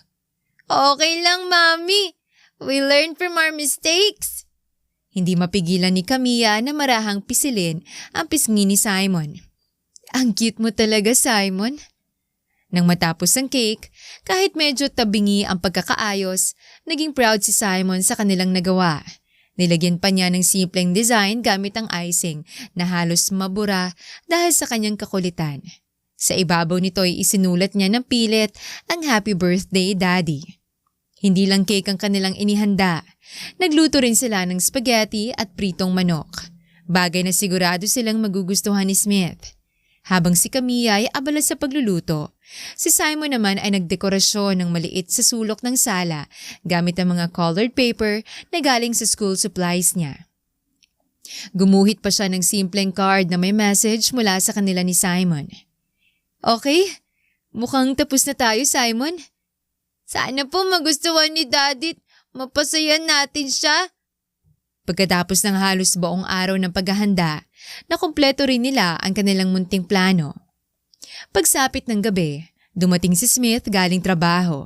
Okay lang, Mami. We learn from our mistakes. Hindi mapigilan ni Camilla na marahang pisilin ang pisngi ni Simon. Ang cute mo talaga, Simon. Nang matapos ang cake, kahit medyo tabingi ang pagkakaayos, naging proud si Simon sa kanilang nagawa. Nilagyan pa niya ng simpleng design gamit ang icing na halos mabura dahil sa kanyang kakulitan. Sa ibabaw nito ay isinulat niya ng pilit ang Happy Birthday, Daddy. Hindi lang cake ang kanilang inihanda. Nagluto rin sila ng spaghetti at pritong manok. Bagay na sigurado silang magugustuhan ni Smith. Habang si Camilla ay abala sa pagluluto, si Simon naman ay nagdekorasyon ng maliit sa sulok ng sala gamit ang mga colored paper na galing sa school supplies niya. Gumuhit pa siya ng simpleng card na may message mula sa kanila ni Simon. Okay, mukhang tapos na tayo, Simon. Sana po magustuhan ni Daddy, mapasaya natin siya. Pagkatapos ng halos buong araw ng paghahanda, nakumpleto rin nila ang kanilang munting plano. Pagsapit ng gabi, dumating si Smith galing trabaho.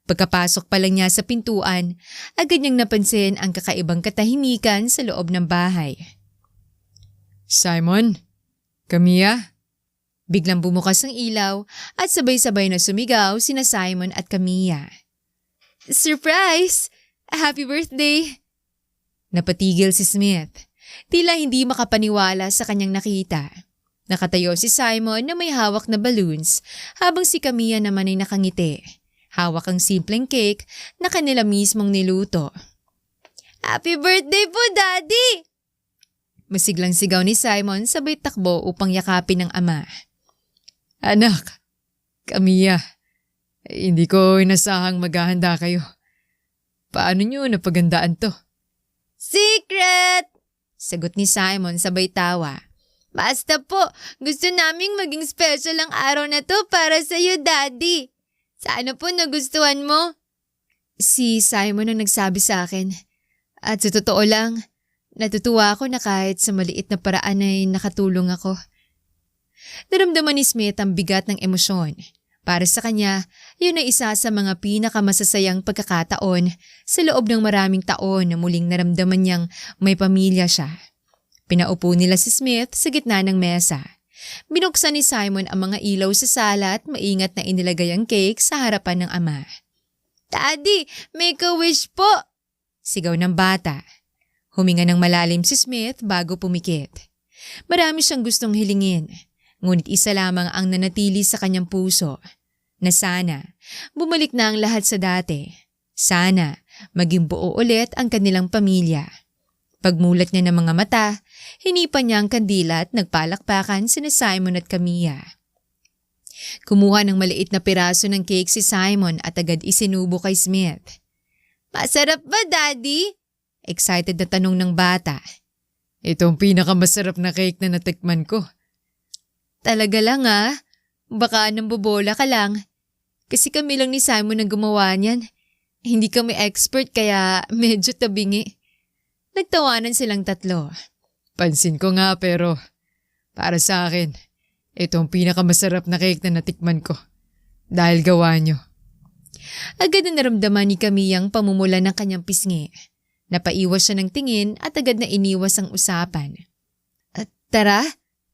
Pagkapasok pa lang niya sa pintuan, agad niyang napansin ang kakaibang katahimikan sa loob ng bahay. Simon? Camilla? Biglang bumukas ang ilaw at sabay-sabay na sumigaw sina Simon at Camilla. Surprise! Happy birthday! Napatigil si Smith. Tila hindi makapaniwala sa kanyang nakita. Nakatayo si Simon na may hawak na balloons habang si Camilla naman ay nakangiti. Hawak ang simpleng cake na kanila mismong niluto. Happy birthday po, Daddy! Masiglang sigaw ni Simon sabay takbo upang yakapin ng ama. Anak, Camilla, hindi ko inasahang maghahanda kayo. Paano niyo napagandaan to? Secret! Sagot ni Simon sabay tawa. Basta po, gusto naming maging special ang araw na to para sa iyo, Daddy. Sana po nagustuhan mo. Si Simon ang nagsabi sa akin. At sa totoo lang, natutuwa ako na kahit sa maliit na paraan ay nakatulong ako. Naramdaman ni Smith ang bigat ng emosyon. Para sa kanya, yun ay isa sa mga pinakamasasayang pagkakataon sa loob ng maraming taon na muling naramdaman niyang may pamilya siya. Pinaupo nila si Smith sa gitna ng mesa. Binuksan ni Simon ang mga ilaw sa sala at maingat na inilagay ang cake sa harapan ng ama. Daddy, make a wish po! Sigaw ng bata. Huminga ng malalim si Smith bago pumikit. Marami siyang gustong hilingin, ngunit isa lamang ang nanatili sa kanyang puso. Na sana, bumalik na ang lahat sa dati. Sana, maging buo ulit ang kanilang pamilya. Pagmulat niya ng mga mata, hinipan niya ang kandila at nagpalakpakan sina Simon at Camilla. Kumuha ng maliit na piraso ng cake si Simon at agad isinubo kay Smith. Masarap ba, Daddy? Excited na tanong ng bata. Ito ang pinakamasarap na cake na natikman ko. Talaga lang Baka nambobola ka lang. Kasi kami lang ni Simon ang gumawa niyan. Hindi kami expert kaya medyo tabingi. Nagtawanan silang tatlo. Pansin ko nga pero para sa akin, Ito ang pinakamasarap na cake na natikman ko. Dahil gawa nyo. Agad na naramdaman ni Camilla ang pamumula ng kanyang pisngi. Napaiwas siya ng tingin at agad na iniwas ang usapan. At tara,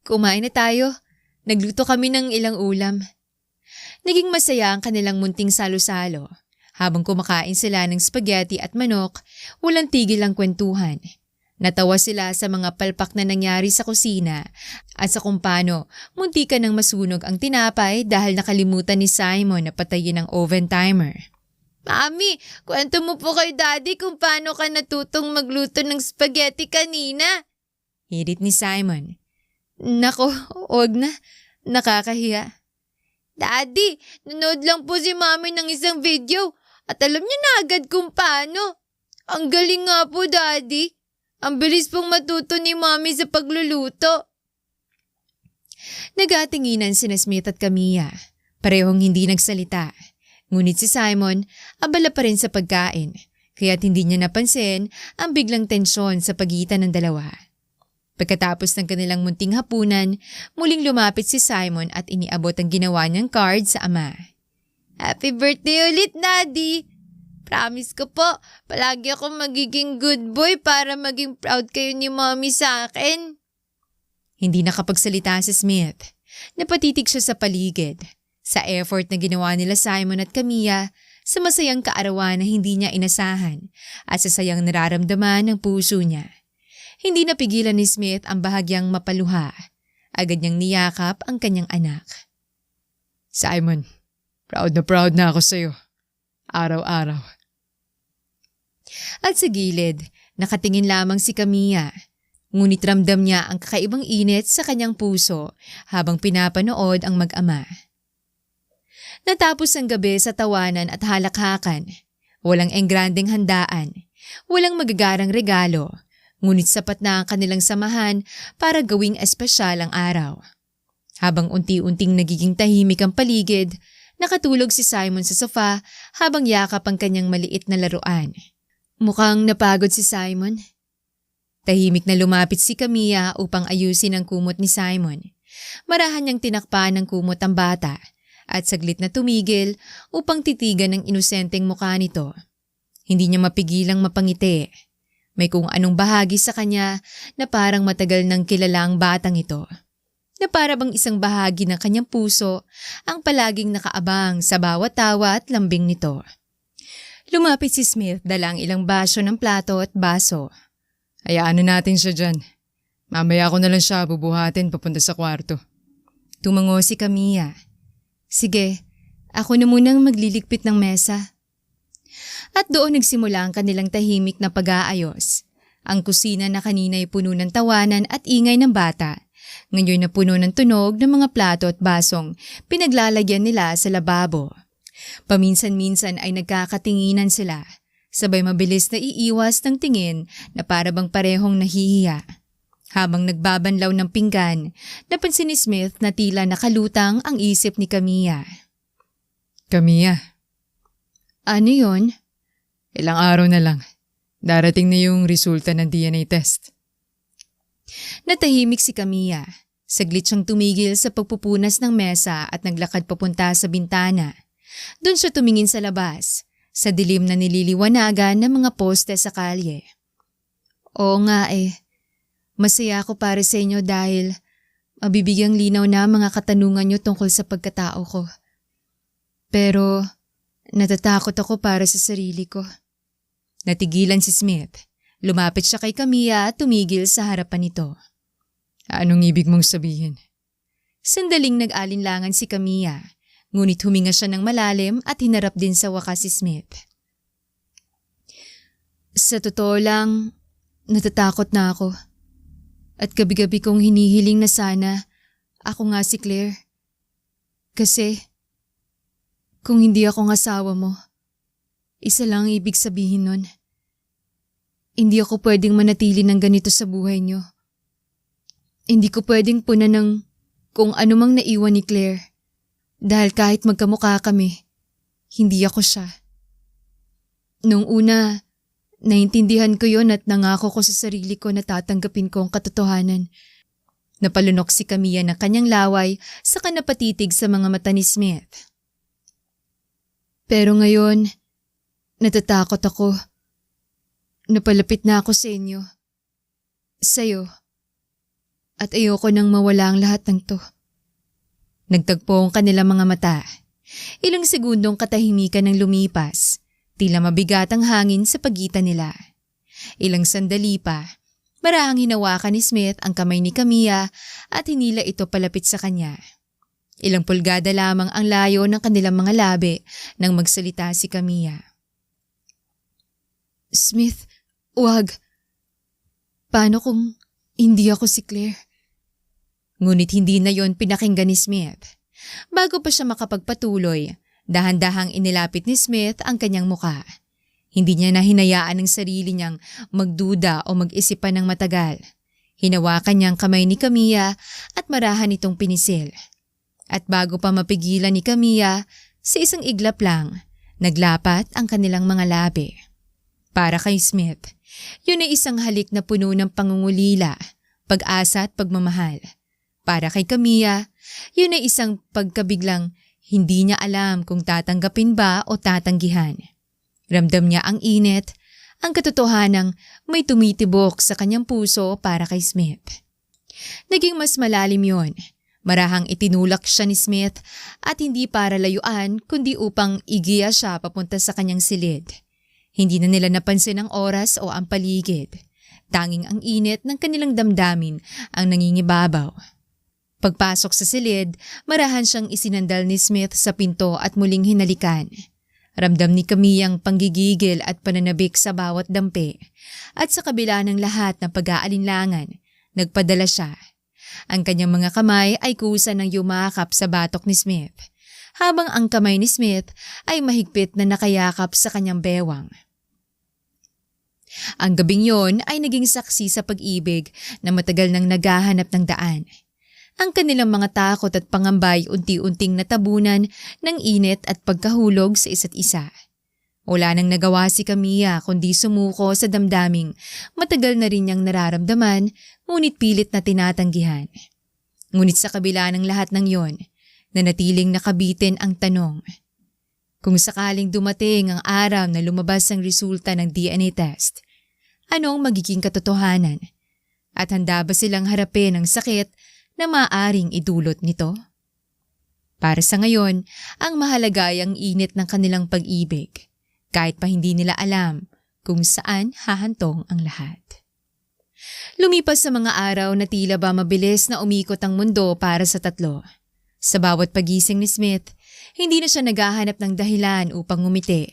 kumain na tayo. Nagluto kami ng ilang ulam. Naging masaya ang kanilang munting salo-salo. Habang kumakain sila ng spaghetti at manok, walang tigil ang kwentuhan. Natawa sila sa mga palpak na nangyari sa kusina at sa kung paano muntikan nang masunog ang tinapay dahil nakalimutan ni Simon na patayin ang oven timer. Mami, kwento mo po kay Daddy kung paano ka natutong magluto ng spaghetti kanina. Hirit ni Simon. Nako, wag na. Nakakahiya. Daddy, nanood lang po si Mami ng isang video at alam niya na agad kung paano. Ang galing nga po, Daddy. Ang bilis pong matuto ni Mami sa pagluluto. Nagatinginan sina Smith at Camilla. Parehong hindi nagsalita. Ngunit si Simon, abala pa rin sa pagkain. Kaya't hindi niya napansin ang biglang tensyon sa pagitan ng dalawa. Pagkatapos ng kanilang munting hapunan, muling lumapit si Simon at iniabot ang ginawa niyang card sa ama. Happy birthday ulit, Daddy! Promise ko po, palagi akong magiging good boy para maging proud kayo ni Mommy sa akin. Hindi nakapagsalita si Smith. Napatitig siya sa paligid. Sa effort na ginawa nila Simon at Camilla, sa masayang kaarawan na hindi niya inasahan at sa sayang nararamdaman ng puso niya. Hindi napigilan ni Smith ang bahagyang mapaluha. Agad niyang niyakap ang kanyang anak. Simon, proud na ako sa'yo. Araw-araw. At sa gilid, nakatingin lamang si Camilla. Ngunit ramdam niya ang kakaibang init sa kanyang puso habang pinapanood ang mag-ama. Natapos ang gabi sa tawanan at halakhakan. Walang engrandeng handaan. Walang magagarang regalo. Ngunit sapat na ang kanilang samahan para gawing espesyal ang araw. Habang unti-unting nagiging tahimik ang paligid, nakatulog si Simon sa sofa habang yakap ang kanyang maliit na laruan. Mukhang napagod si Simon. Tahimik na lumapit si Camilla upang ayusin ang kumot ni Simon. Marahan niyang tinakpan ng kumot ang bata at saglit na tumigil upang titigan ang inosenteng mukha nito. Hindi niya mapigilang mapangiti. May kung anong bahagi sa kanya na parang matagal nang kilala ang batang ito. Na para bang isang bahagi ng kanyang puso ang palaging nakaabang sa bawat tawa at lambing nito. Lumapit si Smith dala ang ilang baso ng plato at baso. Hayaan na natin siya dyan. Mamaya ko na lang siya bubuhatin papunta sa kwarto. Tumango si Camilla. Sige, ako na munang magliligpit ng mesa. At doon nagsimula ang kanilang tahimik na pag-aayos. Ang kusina na kanina'y puno ng tawanan at ingay ng bata. Ngayon na puno ng tunog ng mga plato at basong pinaglalagyan nila sa lababo. Paminsan-minsan ay nagkakatinginan sila. Sabay mabilis na iiwas ng tingin na para bang parehong nahihiya. Habang nagbabanlaw ng pinggan, napansin ni Smith na tila nakalutang ang isip ni Camilla. Camilla. Ano yon? Ilang araw na lang. Darating na yung resulta ng DNA test. Natahimik si Camilla. Saglit siyang tumigil sa pagpupunas ng mesa at naglakad papunta sa bintana. Doon siya tumingin sa labas, sa dilim na nililiwanagan ng mga poste sa kalye. Oo nga masaya ako para sa inyo dahil mabibigyang linaw na mga katanungan niyo tungkol sa pagkatao ko. Pero natatakot ako para sa sarili ko. Natigilan si Smith. Lumapit siya kay Camilla at tumigil sa harapan nito. Anong ibig mong sabihin? Sandaling nag-alinlangan si Camilla, ngunit huminga siya ng malalim at hinarap din sa wakas si Smith. Sa totoo lang, natatakot na ako. At gabi-gabi kong hinihiling na sana ako nga si Claire. Kasi kung hindi ako ang asawa mo, isa lang ang ibig sabihin nun. Hindi ako pwedeng manatili ng ganito sa buhay niyo. Hindi ko pwedeng punan ng kung anumang naiwan ni Claire. Dahil kahit magkamukha kami, hindi ako siya. Nung una, naintindihan ko yon at nangako ko sa sarili ko na tatanggapin ko ang katotohanan Napalunok si Camilla ng kanyang laway saka napatitig sa mga mata ni Smith. Pero ngayon, natatakot ako. Napalapit na ako sa inyo. Sa'yo. At ayoko nang mawala ang lahat ng to. Nagtagpo ang kanilang mga mata. Ilang segundong katahimikan ang lumipas. Tila mabigat ang hangin sa pagitan nila. Ilang sandali pa, marahang hinawakan ni Smith ang kamay ni Camilla at hinila ito palapit sa kanya. Ilang pulgada lamang ang layo ng kanilang mga labi nang magsalita si Camilla. Smith, wag. Paano kung hindi ako si Claire? Ngunit hindi na yon pinakinggan ni Smith. Bago pa siya makapagpatuloy, dahan-dahang inilapit ni Smith ang kanyang muka. Hindi niya na hinayaan ang sarili niyang magduda o mag-isip pa ng matagal. Hinawakan niya ang kamay ni Camilla at marahan itong pinisil. At bago pa mapigilan ni Camilla, sa isang iglap lang, naglapat ang kanilang mga labi. Para kay Smith, yun ay isang halik na puno ng pangungulila, pag-asa at pagmamahal. Para kay Camilla, yun ay isang pagkabiglang hindi niya alam kung tatanggapin ba o tatanggihan. Ramdam niya ang init, ang katotohanang may tumitibok sa kanyang puso para kay Smith. Naging mas malalim yon. Marahang itinulak siya ni Smith at hindi para layuan kundi upang igiya siya papunta sa kanyang silid. Hindi na nila napansin ang oras o ang paligid. Tanging ang init ng kanilang damdamin ang nangingibabaw. Pagpasok sa silid, marahan siyang isinandal ni Smith sa pinto at muling hinalikan. Ramdam ni Camilla ang panggigigil at pananabik sa bawat dampi. At sa kabila ng lahat ng pag-aalinlangan, nagpadala siya. Ang kanyang mga kamay ay kusa ng yumakap sa batok ni Smith, habang ang kamay ni Smith ay mahigpit na nakayakap sa kanyang bewang. Ang gabing yon ay naging saksi sa pag-ibig na matagal nang naghahanap ng daan. Ang kanilang mga takot at pangambay unti-unting natabunan ng init at pagkahulog sa isa't isa. Wala nang nagawa si Camilla kundi sumuko sa damdaming matagal na rin niyang nararamdaman ngunit pilit na tinatanggihan. Ngunit sa kabila ng lahat ng yon, nanatiling nakabitin ang tanong. Kung sakaling dumating ang araw na lumabas ang resulta ng DNA test, anong magiging katotohanan? At handa ba silang harapin ang sakit na maaaring idulot nito? Para sa ngayon, ang mahalaga ay ang init ng kanilang pag-ibig, kahit pa hindi nila alam kung saan hahantong ang lahat. Lumipas sa mga araw na tila ba mabilis na umikot ang mundo para sa tatlo. Sa bawat pagising ni Smith, hindi na siya naghahanap ng dahilan upang ngumiti.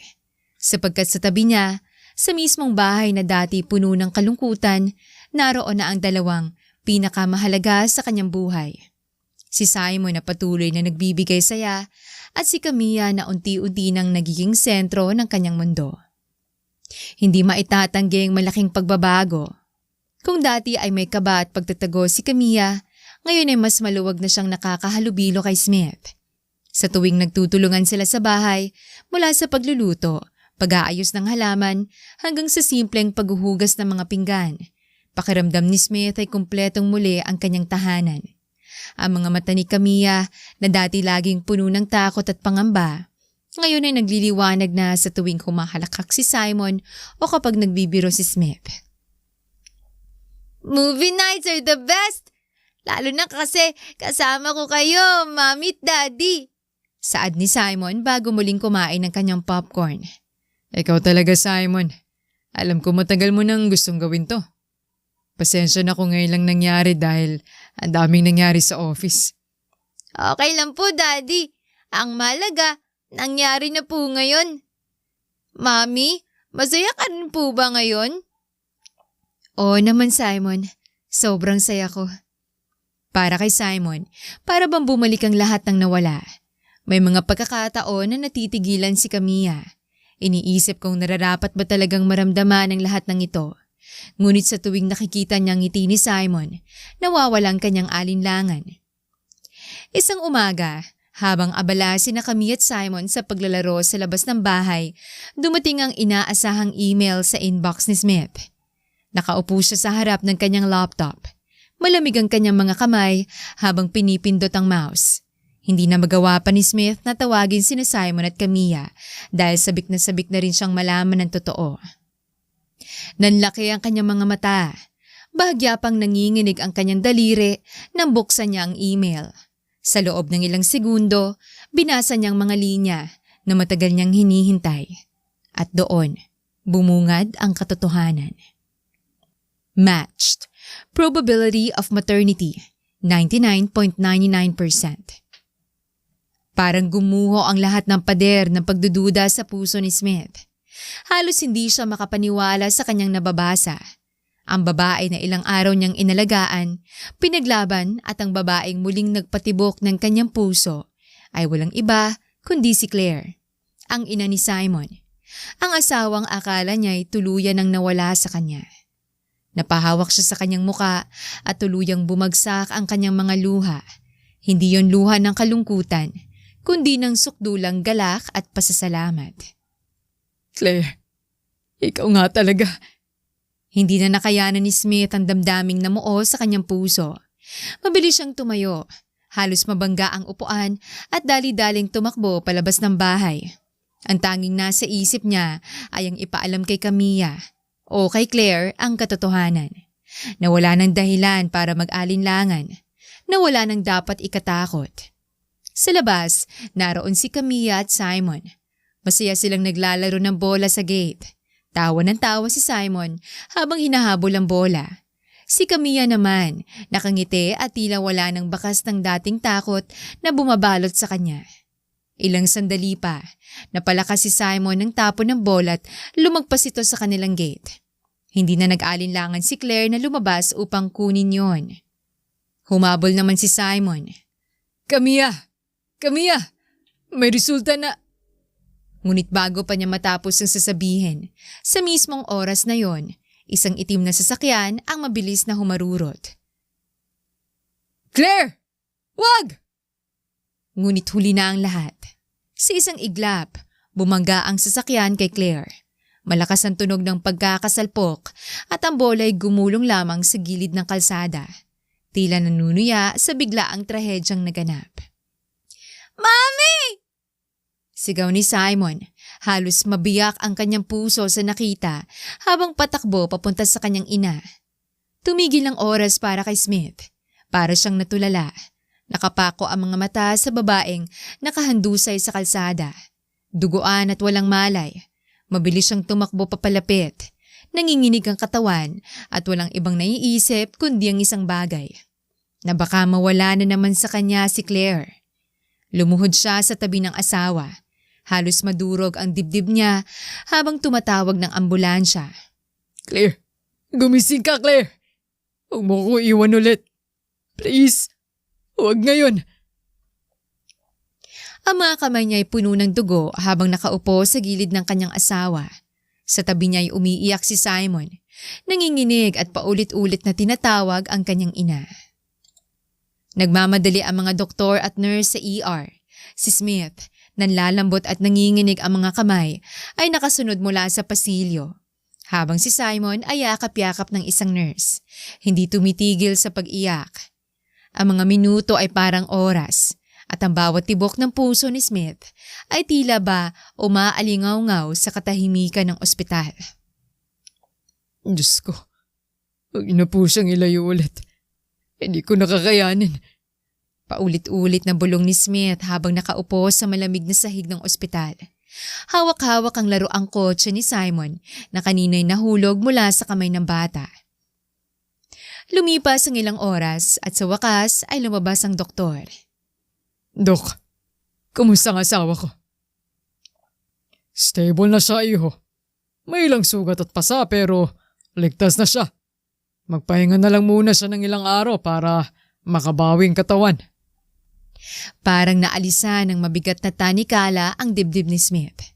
Sapagkat sa tabi niya, sa mismong bahay na dati puno ng kalungkutan, naroon na ang dalawang pinakamahalaga sa kanyang buhay. Si Simon na patuloy na nagbibigay saya at si Camilla na unti-unti nang nagiging sentro ng kanyang mundo. Hindi maitatanggi ang malaking pagbabago. Kung dati ay may kaba at pagtatago si Camilla, ngayon ay mas maluwag na siyang nakakahalubilo kay Smith. Sa tuwing nagtutulungan sila sa bahay, mula sa pagluluto, pag-aayos ng halaman, hanggang sa simpleng paghuhugas ng mga pinggan, pakiramdam ni Smith ay kumpletong muli ang kanyang tahanan. Ang mga mata ni Camilla na dati laging puno ng takot at pangamba, ngayon ay nagliliwanag na sa tuwing humahalakak si Simon o kapag nagbibiro si Smith. Movie nights are the best! Lalo na kasi kasama ko kayo, Mommy at Daddy. Saad ni Simon bago muling kumain ng kanyang popcorn. Ikaw talaga, Simon. Alam ko matagal mo nang gustong gawin to. Pasensya na kung ngayon lang nangyari dahil ang daming nangyari sa office. Okay lang po, Daddy. Ang malaga, nangyari na po ngayon. Mommy, masaya ka rin po ba ngayon? Oo naman, Simon. Sobrang saya ko. Para kay Simon, para bang bumalik ang lahat ng nawala. May mga pagkakataon na natitigilan si Camilla. Iniisip kung nararapat ba talagang maramdaman ang lahat ng ito. Ngunit sa tuwing nakikita niyang ngiti ni Simon, nawawalang kanyang alinlangan. Isang umaga, habang abala sina Camilla at Simon sa paglalaro sa labas ng bahay, dumating ang inaasahang email sa inbox ni Smith. Nakaupo siya sa harap ng kanyang laptop. Malamig ang kanyang mga kamay habang pinipindot ang mouse. Hindi na magawa pa ni Smith na tawagin sina Simon at Camilla dahil sabik na rin siyang malaman ng totoo. Nanlaki ang kanyang mga mata. Bahagya pang nanginginig ang kanyang daliri nang buksan niya ang email. Sa loob ng ilang segundo, binasa niyang mga linya na matagal niyang hinihintay. At doon, bumungad ang katotohanan. Matched. Probability of maternity, 99.99%. Parang gumuho ang lahat ng pader ng pagdududa sa puso ni Smith. Halos hindi siya makapaniwala sa kanyang nababasa. Ang babae na ilang araw niyang inalagaan, pinaglaban at ang babaeng muling nagpatibok ng kanyang puso ay walang iba kundi si Claire, ang ina ni Simon. Ang asawang akala niya'y tuluyan ng nawala sa kanya. Napahawak siya sa kanyang muka at tuluyang bumagsak ang kanyang mga luha. Hindi yon luha ng kalungkutan, kundi ng sukdulang galak at pasasalamat. Claire, ikaw nga talaga. Hindi na nakayanan ni Smith ang damdaming namuo sa kanyang puso. Mabilis siyang tumayo, halos mabangga ang upuan at dali-daling tumakbo palabas ng bahay. Ang tanging nasa isip niya ay ang ipaalam kay Camilla o kay Claire ang katotohanan. Nawala ng dahilan para mag-alinlangan. Nawala ng dapat ikatakot. Sa labas, naroon si Camilla at Simon. Masaya silang naglalaro ng bola sa gate. Tawa ng tawa si Simon habang hinahabol ang bola. Si Camilla naman, nakangiti at tila wala ng bakas ng dating takot na bumabalot sa kanya. Ilang sandali pa, napalakas si Simon ng tapo ng bola at lumagpas ito sa kanilang gate. Hindi na nag-alinlangan si Claire na lumabas upang kunin yon. Humabol naman si Simon. Camilla! Camilla! May resulta na... Ngunit bago pa niya matapos ang sasabihin, sa mismong oras na yon, isang itim na sasakyan ang mabilis na humarurot. Claire! Wag! Ngunit huli na ang lahat. Sa isang iglap, bumangga ang sasakyan kay Claire. Malakas ang tunog ng pagkakasalpok at ang bola'y gumulong lamang sa gilid ng kalsada. Tila nanunuya sa biglaang trahedyang naganap. Mami! Sigaw ni Simon. Halos mabiyak ang kanyang puso sa nakita habang patakbo papunta sa kanyang ina. Tumigil ang oras para kay Smith. Para siyang natulala. Nakapako ang mga mata sa babaeng nakahandusay sa kalsada. Duguan at walang malay. Mabilis siyang tumakbo papalapit. Nanginginig ang katawan at walang ibang naiisip kundi ang isang bagay. Na baka mawala na naman sa kanya si Claire. Lumuhod siya sa tabi ng asawa. Halos madurog ang dibdib niya habang tumatawag ng ambulansya. Claire! Gumising ka, Claire! Huwag mo ko iwan ulit. Please! Huwag ngayon! Ang mga kamay niya ay puno ng dugo habang nakaupo sa gilid ng kanyang asawa. Sa tabi niya ay umiiyak si Simon. Nanginginig at paulit-ulit na tinatawag ang kanyang ina. Nagmamadali ang mga doktor at nurse sa ER. Si Smith, nanlalambot at nanginginig ang mga kamay, ay nakasunod mula sa pasilyo. Habang si Simon ay yakap-yakap ng isang nurse. Hindi tumitigil sa pag-iyak. Ang mga minuto ay parang oras. At ang bawat tibok ng puso ni Smith ay tila ba umaalingaw-ngaw sa katahimikan ng ospital. Diyos ko, huwag na po siyang ilayo ulit. Hindi ko nakakayanin. Paulit-ulit na bulong ni Smith habang nakaupo sa malamig na sahig ng ospital. Hawak-hawak ang laruang kotse ni Simon na kanina'y nahulog mula sa kamay ng bata. Lumipas ang ilang oras at sa wakas ay lumabas ang doktor. Dok, kumusta ang asawa ko? Stable na siya, iho. May ilang sugat at pasa pero ligtas na siya. Magpahinga na lang muna siya ng ilang araw para makabawing katawan. Parang naalisa ng mabigat na tanikala ang dibdib ni Smith.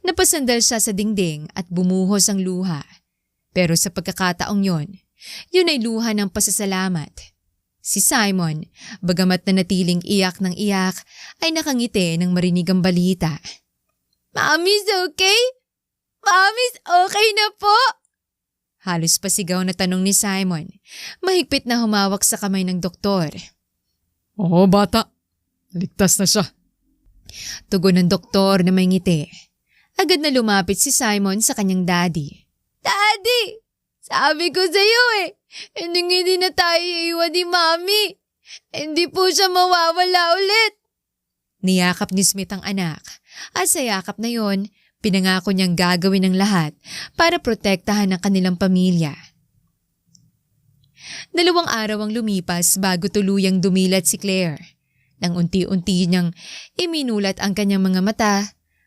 Napasandal siya sa dingding at bumuhos ang luha. Pero sa pagkakataong yun ay luha ng pasasalamat. Si Simon, bagamat na natiling iyak ng iyak, ay nakangiti ng marinig ang balita. Mommy's okay? Mommy's okay na po? Halos pasigaw na tanong ni Simon. Mahigpit na humawak sa kamay ng doktor. Oo, bata. Ligtas na siya. Tugon ng doktor na may ngiti. Agad na lumapit si Simon sa kanyang daddy. Daddy! Sabi ko sa'yo hindi na tayo iiwan ni Mami. Hindi po siya mawawala ulit. Niyakap ni Smith ang anak at sa yakap na yon, pinangako niyang gagawin ang lahat para protektahan ang kanilang pamilya. 2 araw ang lumipas bago tuluyang dumilat si Claire. Nang unti-unti niyang iminulat ang kanyang mga mata,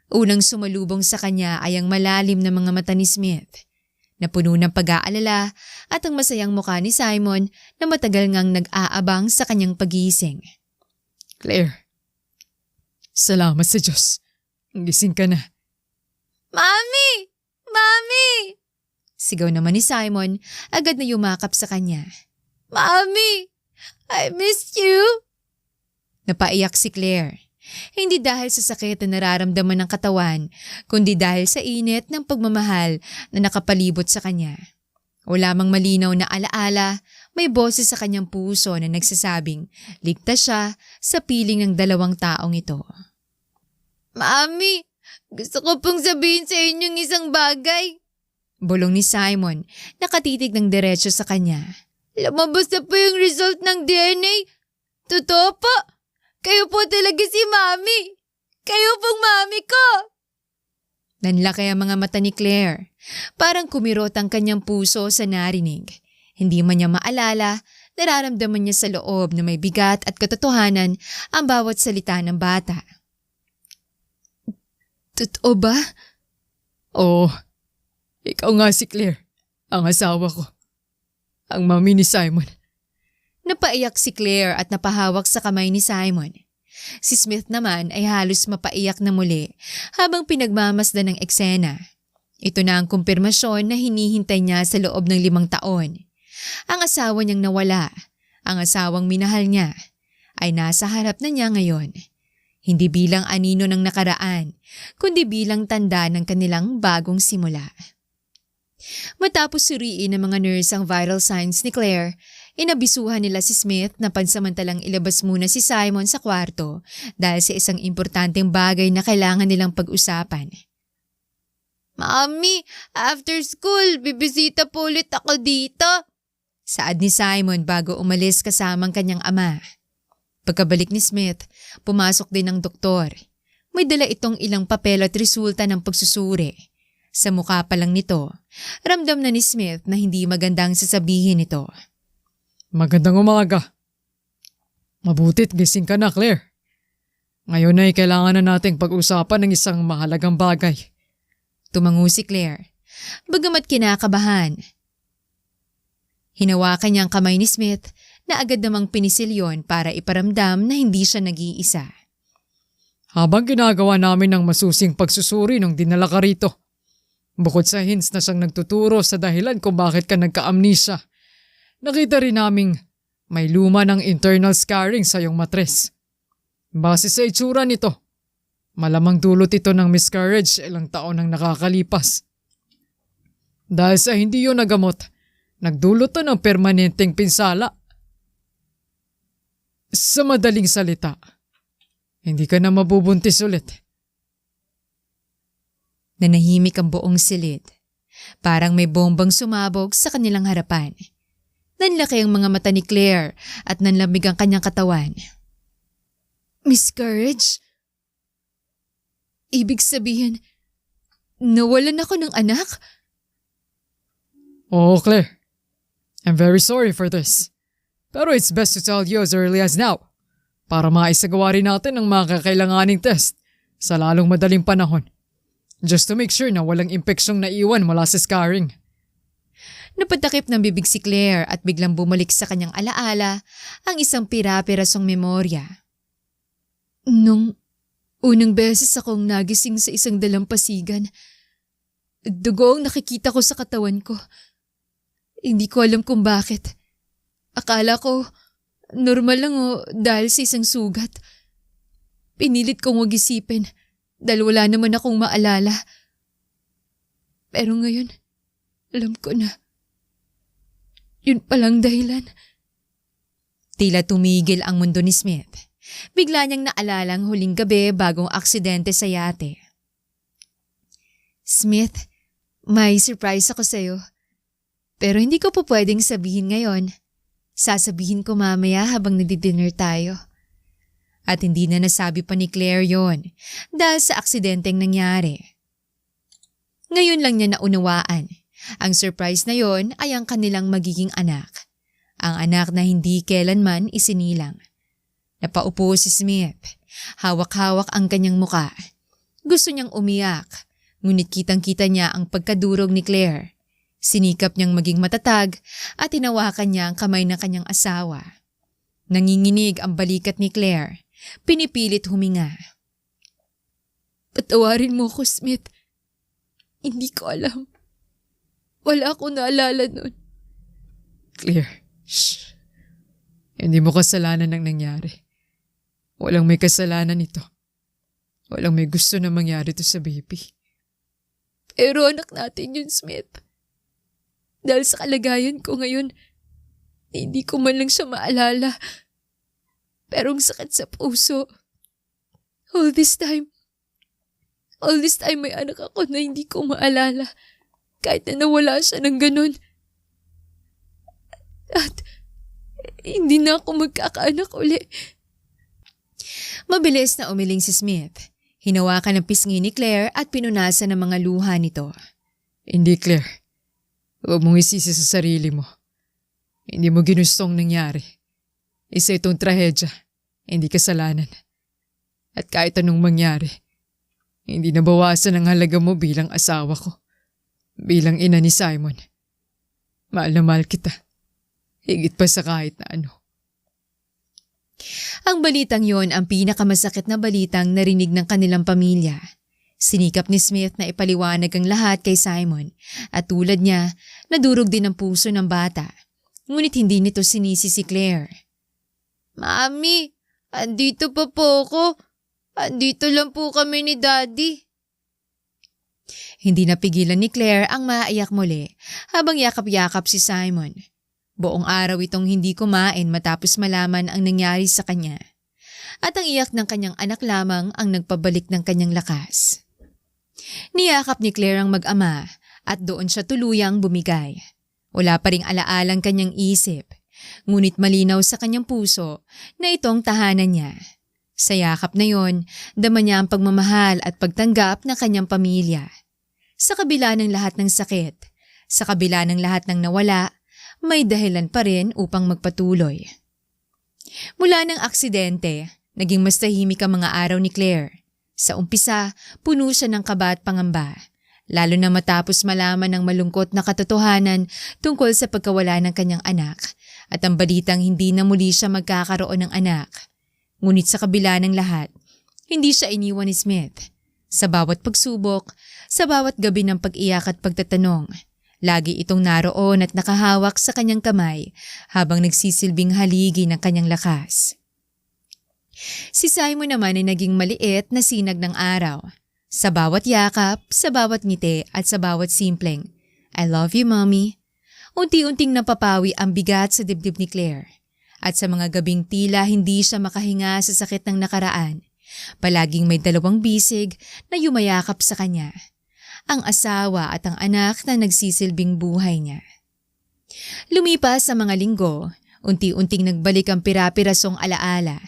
unang sumalubong sa kanya ay ang malalim na mga mata ni Smith, na puno ng pag-aalala at ang masayang mukha ni Simon na matagal ngang nag-aabang sa kanyang pagising. Claire, salamat sa Diyos. Gising ka na. Mami! Mami! Sigaw naman ni Simon, agad na yumakap sa kanya. Mami! I miss you! Napaiyak si Claire. Hindi dahil sa sakit na nararamdaman ng katawan, kundi dahil sa init ng pagmamahal na nakapalibot sa kanya. Wala mang malinaw na alaala, may boses sa kanyang puso na nagsasabing ligtas siya sa piling ng 2 taong ito. Mami! Gusto ko pong sabihin sa inyong isang bagay. Bulong ni Simon, nakatitig ng diretso sa kanya. Lumabas na po yung result ng DNA. Totoo po. Kayo po talaga si Mami. Kayo pong Mami ko. Nanlaki ang mga mata ni Claire. Parang kumirot ang kanyang puso sa narinig. Hindi man niya maalala, nararamdaman niya sa loob na may bigat at katotohanan ang bawat salita ng bata. Totoo ba? Oo. Ikaw nga si Claire, ang asawa ko. Ang mami ni Simon. Napaiyak si Claire at napahawak sa kamay ni Simon. Si Smith naman ay halos mapaiyak na muli habang pinagmamasdan ng eksena. Ito na ang kumpirmasyon na hinihintay niya sa loob ng 5 taon. Ang asawa niyang nawala, ang asawang minahal niya, ay nasa harap na niya ngayon. Hindi bilang anino ng nakaraan, kundi bilang tanda ng kanilang bagong simula. Matapos suriin ng mga nurse ang vital signs ni Claire, inabisuhan nila si Smith na pansamantalang ilabas muna si Simon sa kwarto dahil sa isang importanteng bagay na kailangan nilang pag-usapan. Mami, after school, bibisita po ulit ako dito. Saad ni Simon bago umalis kasama ang kanyang ama. Pagkabalik ni Smith, pumasok din ang doktor. May dala itong ilang papel at resulta ng pagsusuri. Sa mukha pa lang nito, ramdam na ni Smith na hindi magandang sasabihin ito. Magandang umaga. Mabutit gising ka na, Claire. Ngayon ay kailangan na nating pag-usapan ng isang mahalagang bagay. Tumango si Claire, bagamat kinakabahan. Hinawakan niya ang kamay ni Smith na agad namang pinisilyon para iparamdam na hindi siya nag-iisa. Habang ginagawa namin ng masusing pagsusuri nung dinala ka rito, bukod sa hints na siyang nagtuturo sa dahilan kung bakit ka nagka-amnesia, nakita rin naming may luma ng internal scarring sa iyong matres. Base sa itsura nito, malamang dulot ito ng miscarriage ilang taon nang nakakalipas. Dahil sa hindi yun nagamot, nagdulot to ng permanenteng pinsala. Sa madaling salita, hindi ka na mabubuntis ulit. Nanahimik ang buong silid. Parang may bombang sumabog sa kanilang harapan. Nanlaki ang mga mata ni Claire at nanlamig ang kanyang katawan. Miscarriage? Ibig sabihin, nawalan ako ng anak? Oo, Claire. I'm very sorry for this. Pero it's best to tell you as early as now para maisagawa rin natin ang mga kakailanganing test sa lalong madaling panahon. Just to make sure na walang impeksyong naiwan mula sa scarring. Napatakip ng bibig si Claire at biglang bumalik sa kanyang alaala ang isang pira-pirasong memorya. Nung unang beses akong nagising sa isang dalampasigan, dugo ang nakikita ko sa katawan ko. Hindi ko alam kung bakit. Akala ko normal lang dahil sa isang sugat. Pinilit kong wag isipin dahil wala naman akong maalala. Pero ngayon, alam ko na. Yun palang dahilan. Tila tumigil ang mundo ni Smith. Bigla niyang naalala ang huling gabi bagong aksidente sa yate. Smith, may surprise ako sa'yo. Pero hindi ko po pwedeng sabihin ngayon. Sasabihin ko mamaya habang nagdi-dinner tayo. At hindi na nasabi pa ni Claire yon dahil sa aksidenteng nangyari. Ngayon lang niya naunawaan. Ang surprise na yon ay ang kanilang magiging anak. Ang anak na hindi kailanman isinilang. Napaupo si Smith. Hawak-hawak ang kanyang muka. Gusto niyang umiyak, ngunit kitang-kita niya ang pagkadurog ni Claire. Sinikap niyang maging matatag at tinawakan niya ang kamay ng kanyang asawa. Nanginginig ang balikat ni Claire. Pinipilit huminga. Patawarin mo ko, Smith. Hindi ko alam. Wala akong naalala nun. Claire, shh. Hindi mo kasalanan ang nangyari. Walang may kasalanan ito. Walang may gusto na mangyari to sa baby. Pero anak natin yun, Smith. Dahil sa kalagayan ko ngayon, hindi ko man lang siya maalala. Pero ang sakit sa puso. All this time may anak ako na hindi ko maalala. Kahit na nawala siya ng ganun. At hindi na ako magkakaanak uli. Mabilis na umiling si Smith. Hinawakan ang pisngi ni Claire at pinunasan ng mga luha nito. Hindi, Claire. Huwag mong isisi sa sarili mo. Hindi mo ginustong nangyari. Isa itong trahedya. Hindi kasalanan. At kahit anong mangyari, hindi nabawasan ang halaga mo bilang asawa ko. Bilang ina ni Simon. Mahal na mahal kita. Higit pa sa kahit na ano. Ang balitang yon ang pinakamasakit na balitang narinig ng kanilang pamilya. Sinikap ni Smith na ipaliwanag ang lahat kay Simon at tulad niya, nadurog din ang puso ng bata. Ngunit hindi nito sinisi si Claire. Mami, andito pa po ako. Andito lang po kami ni Daddy. Hindi napigilan ni Claire ang maiyak muli habang yakap-yakap si Simon. Buong araw itong hindi kumain matapos malaman ang nangyari sa kanya. At ang iyak ng kanyang anak lamang ang nagpabalik ng kanyang lakas. Niyakap ni Claire ang mag-ama at doon siya tuluyang bumigay. Wala pa ring alaalang kanyang isip, ngunit malinaw sa kanyang puso na itong tahanan niya. Sa yakap na yon, dama niya ang pagmamahal at pagtanggap ng kanyang pamilya. Sa kabila ng lahat ng sakit, sa kabila ng lahat ng nawala, may dahilan pa rin upang magpatuloy. Mula ng aksidente, naging mas tahimik ang mga araw ni Claire. Sa umpisa, puno siya ng kaba at pangamba, lalo na matapos malaman ng malungkot na katotohanan tungkol sa pagkawala ng kanyang anak at ang balitang hindi na muli siya magkakaroon ng anak. Ngunit sa kabila ng lahat, hindi siya iniwan ni Smith. Sa bawat pagsubok, sa bawat gabi ng pag-iyak at pagtatanong, lagi itong naroon at nakahawak sa kanyang kamay habang nagsisilbing haligi ng kanyang lakas. Si Simon naman ay naging maliit na sinag ng araw. Sa bawat yakap, sa bawat ngiti at sa bawat simpleng, I love you, Mommy. Unti-unting napapawi ang bigat sa dibdib ni Claire. At sa mga gabing tila hindi siya makahinga sa sakit ng nakaraan, palaging may dalawang bisig na yumayakap sa kanya. Ang asawa at ang anak na nagsisilbing buhay niya. Lumipas sa mga linggo, unti-unting nagbalik ang pira-pirasong alaala,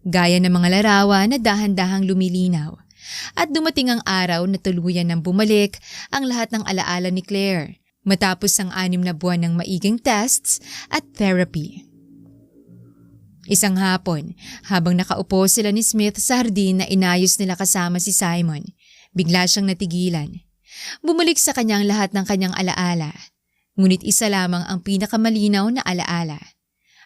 gaya ng mga larawan na dahan-dahang lumilinaw. At dumating ang araw na tuluyan ng bumalik ang lahat ng alaala ni Claire matapos ang 6 na buwan ng maiging tests at therapy. Isang hapon, habang nakaupo sila ni Smith sa hardin na inayos nila kasama si Simon, bigla siyang natigilan. Bumalik sa kanyang lahat ng kanyang alaala, ngunit isa lamang ang pinakamalinaw na alaala.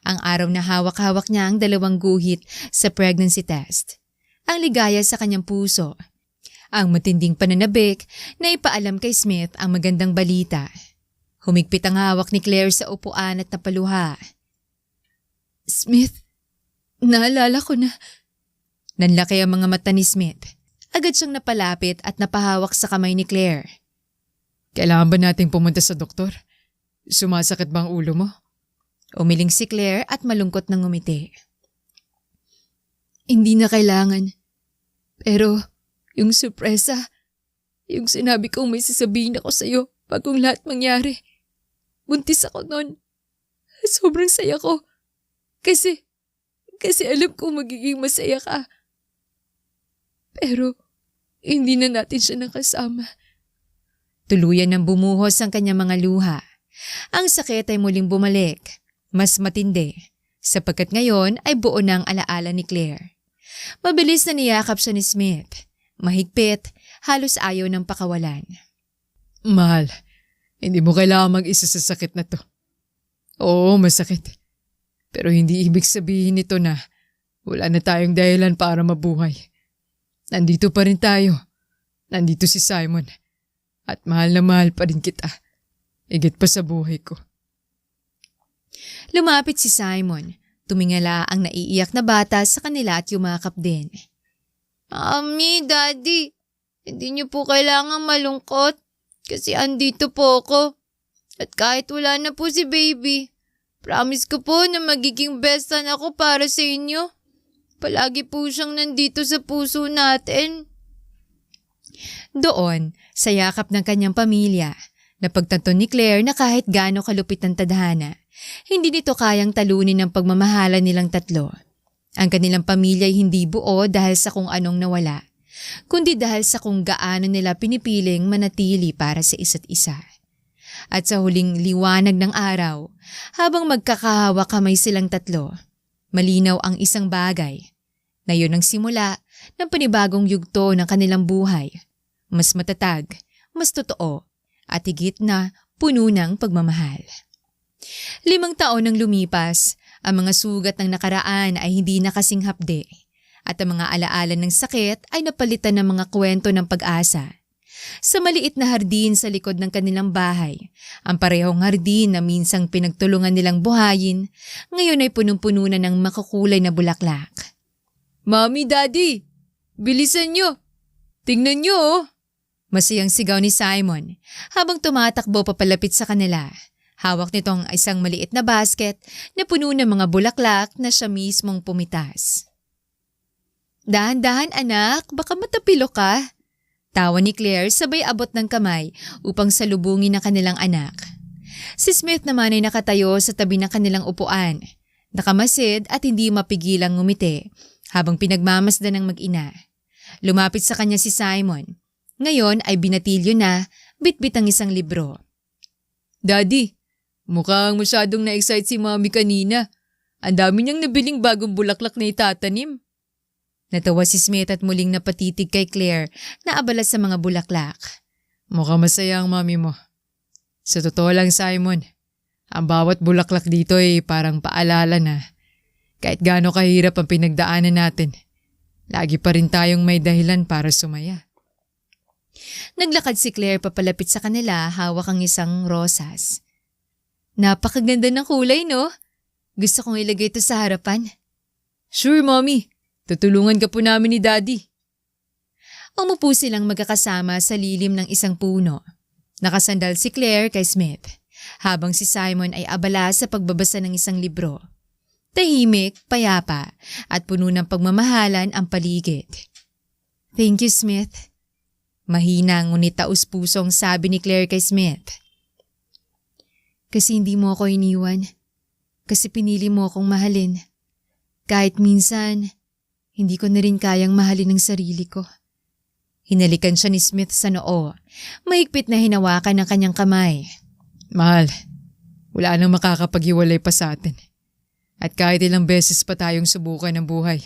Ang araw na hawak-hawak niya ang 2 guhit sa pregnancy test. Ang ligaya sa kanyang puso. Ang matinding pananabik na ipaalam kay Smith ang magandang balita. Humigpit ang hawak ni Claire sa upuan at napaluha. Smith, naalala ko na. Nanlaki ang mga mata ni Smith. Agad siyang napalapit at napahawak sa kamay ni Claire. Kailangan ba nating pumunta sa doktor? Sumasakit ba ang ulo mo? Umiling si Claire at malungkot na ngumiti. Hindi na kailangan. Pero yung sorpresa, yung sinabi kong may sasabihin ako sa'yo bagong lahat mangyari. Buntis ako nun. Sobrang saya ko. Kasi alam kong magiging masaya ka. Pero hindi na natin siya nakasama. Tuluyan ng bumuhos ang kanyang mga luha. Ang sakit ay muling bumalik. Mas matindi, sapagkat ngayon ay buo na ang alaala ni Claire. Mabilis na niyakap siya ni Smith. Mahigpit, halos ayaw ng pakawalan. Mahal, hindi mo kailangan mag-isa sa sakit na to. Oo, masakit. Pero hindi ibig sabihin nito na wala na tayong dahilan para mabuhay. Nandito pa rin tayo. Nandito si Simon. At mahal na mahal pa rin kita. Higit pa sa buhay ko. Lumapit si Simon. Tumingala ang naiiyak na bata sa kanila at yumakap din. Mami, Daddy, hindi niyo po kailangang malungkot kasi andito po ako. At kahit wala na po si baby, promise ko po na magiging best son ako para sa inyo. Palagi po siyang nandito sa puso natin. Doon, sa yakap ng kanyang pamilya, napagtanto ni Claire na kahit gaano kalupit ang tadhana, hindi nito kayang talunin ang pagmamahalan nilang tatlo. Ang kanilang pamilya ay hindi buo dahil sa kung anong nawala, kundi dahil sa kung gaano nila pinipiling manatili para sa isa't isa. At sa huling liwanag ng araw, habang magkakahawa kamay silang tatlo, malinaw ang isang bagay na yun ang simula ng panibagong yugto ng kanilang buhay. Mas matatag, mas totoo, at higit na puno ng pagmamahal. 5 taon nang lumipas, ang mga sugat ng nakaraan ay hindi na kasing hapde at ang mga alaala ng sakit ay napalitan ng mga kwento ng pag-asa. Sa maliit na hardin sa likod ng kanilang bahay, ang parehong hardin na minsang pinagtulungan nilang buhayin, ngayon ay punong-puno na ng makukulay na bulaklak. Mommy, Daddy, bilisan nyo. Tingnan nyo oh. Masayang sigaw ni Simon habang tumatakbo papalapit sa kanila. Hawak nitong isang maliit na basket na puno ng mga bulaklak na siya mismong pumitas. Dahan-dahan anak, baka matapilo ka. Tawa ni Claire sabay abot ng kamay upang salubungin ang kanilang anak. Si Smith naman ay nakatayo sa tabi ng kanilang upuan, nakamasid at hindi mapigilang ngumiti habang pinagmamasdan ng mag-ina. Lumapit sa kanya si Simon. Ngayon ay binatilyo na, bitbit ang isang libro. Daddy, mukhang masyadong na-excite si Mommy kanina. Ang dami niyang nabiling bagong bulaklak na itatanim. Natawa si Smith at muling napatitig kay Claire na abala sa mga bulaklak. Mukhang masaya ang mami mo. Sa totoo lang, Simon, ang bawat bulaklak dito ay parang paalala na kahit gaano kahirap ang pinagdaanan natin, lagi pa rin tayong may dahilan para sumaya. Naglakad si Claire papalapit sa kanila, hawak ang isang rosas. Napakaganda ng kulay, no? Gusto kong ilagay ito sa harapan. Sure, Mommy. Tutulungan ka po namin ni Daddy. Umupo silang magkakasama sa lilim ng isang puno. Nakasandal si Claire kay Smith, habang si Simon ay abala sa pagbabasa ng isang libro. Tahimik, payapa, at puno ng pagmamahalan ang paligid. Thank you, Smith. Mahina ngunit taus-pusong sabi ni Claire kay Smith. Kasi hindi mo ako iniwan. Kasi pinili mo akong mahalin. Kahit minsan, hindi ko na rin kayang mahalin ang sarili ko. Hinalikan siya ni Smith sa noo. Mahigpit na hinawakan ang kanyang kamay. Mahal, wala nang makakapaghiwalay pa sa atin. At kahit ilang beses pa tayong subukan ng buhay,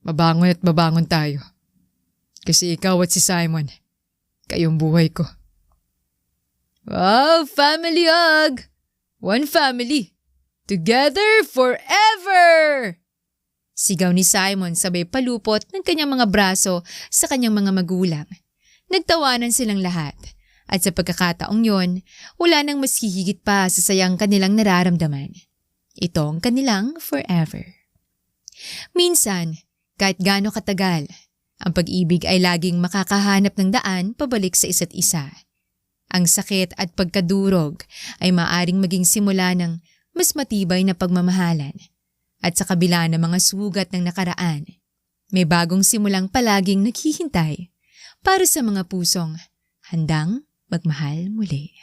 mabangon at mabangon tayo. Kasi ikaw at si Simon, kayong buhay ko. Wow, family hug! One family. Together forever! Sigaw ni Simon sabay palupot ng kanyang mga braso sa kanyang mga magulang. Nagtawanan silang lahat at sa pagkakataong yon, wala nang mas hihigit pa sa sayang kanilang nararamdaman. Itong kanilang forever. Minsan, kahit gaano katagal, ang pag-ibig ay laging makakahanap ng daan pabalik sa isa't isa. Ang sakit at pagkadurog ay maaring maging simula ng mas matibay na pagmamahalan. At sa kabila ng mga sugat ng nakaraan, may bagong simulang palaging naghihintay para sa mga pusong handang magmahal muli.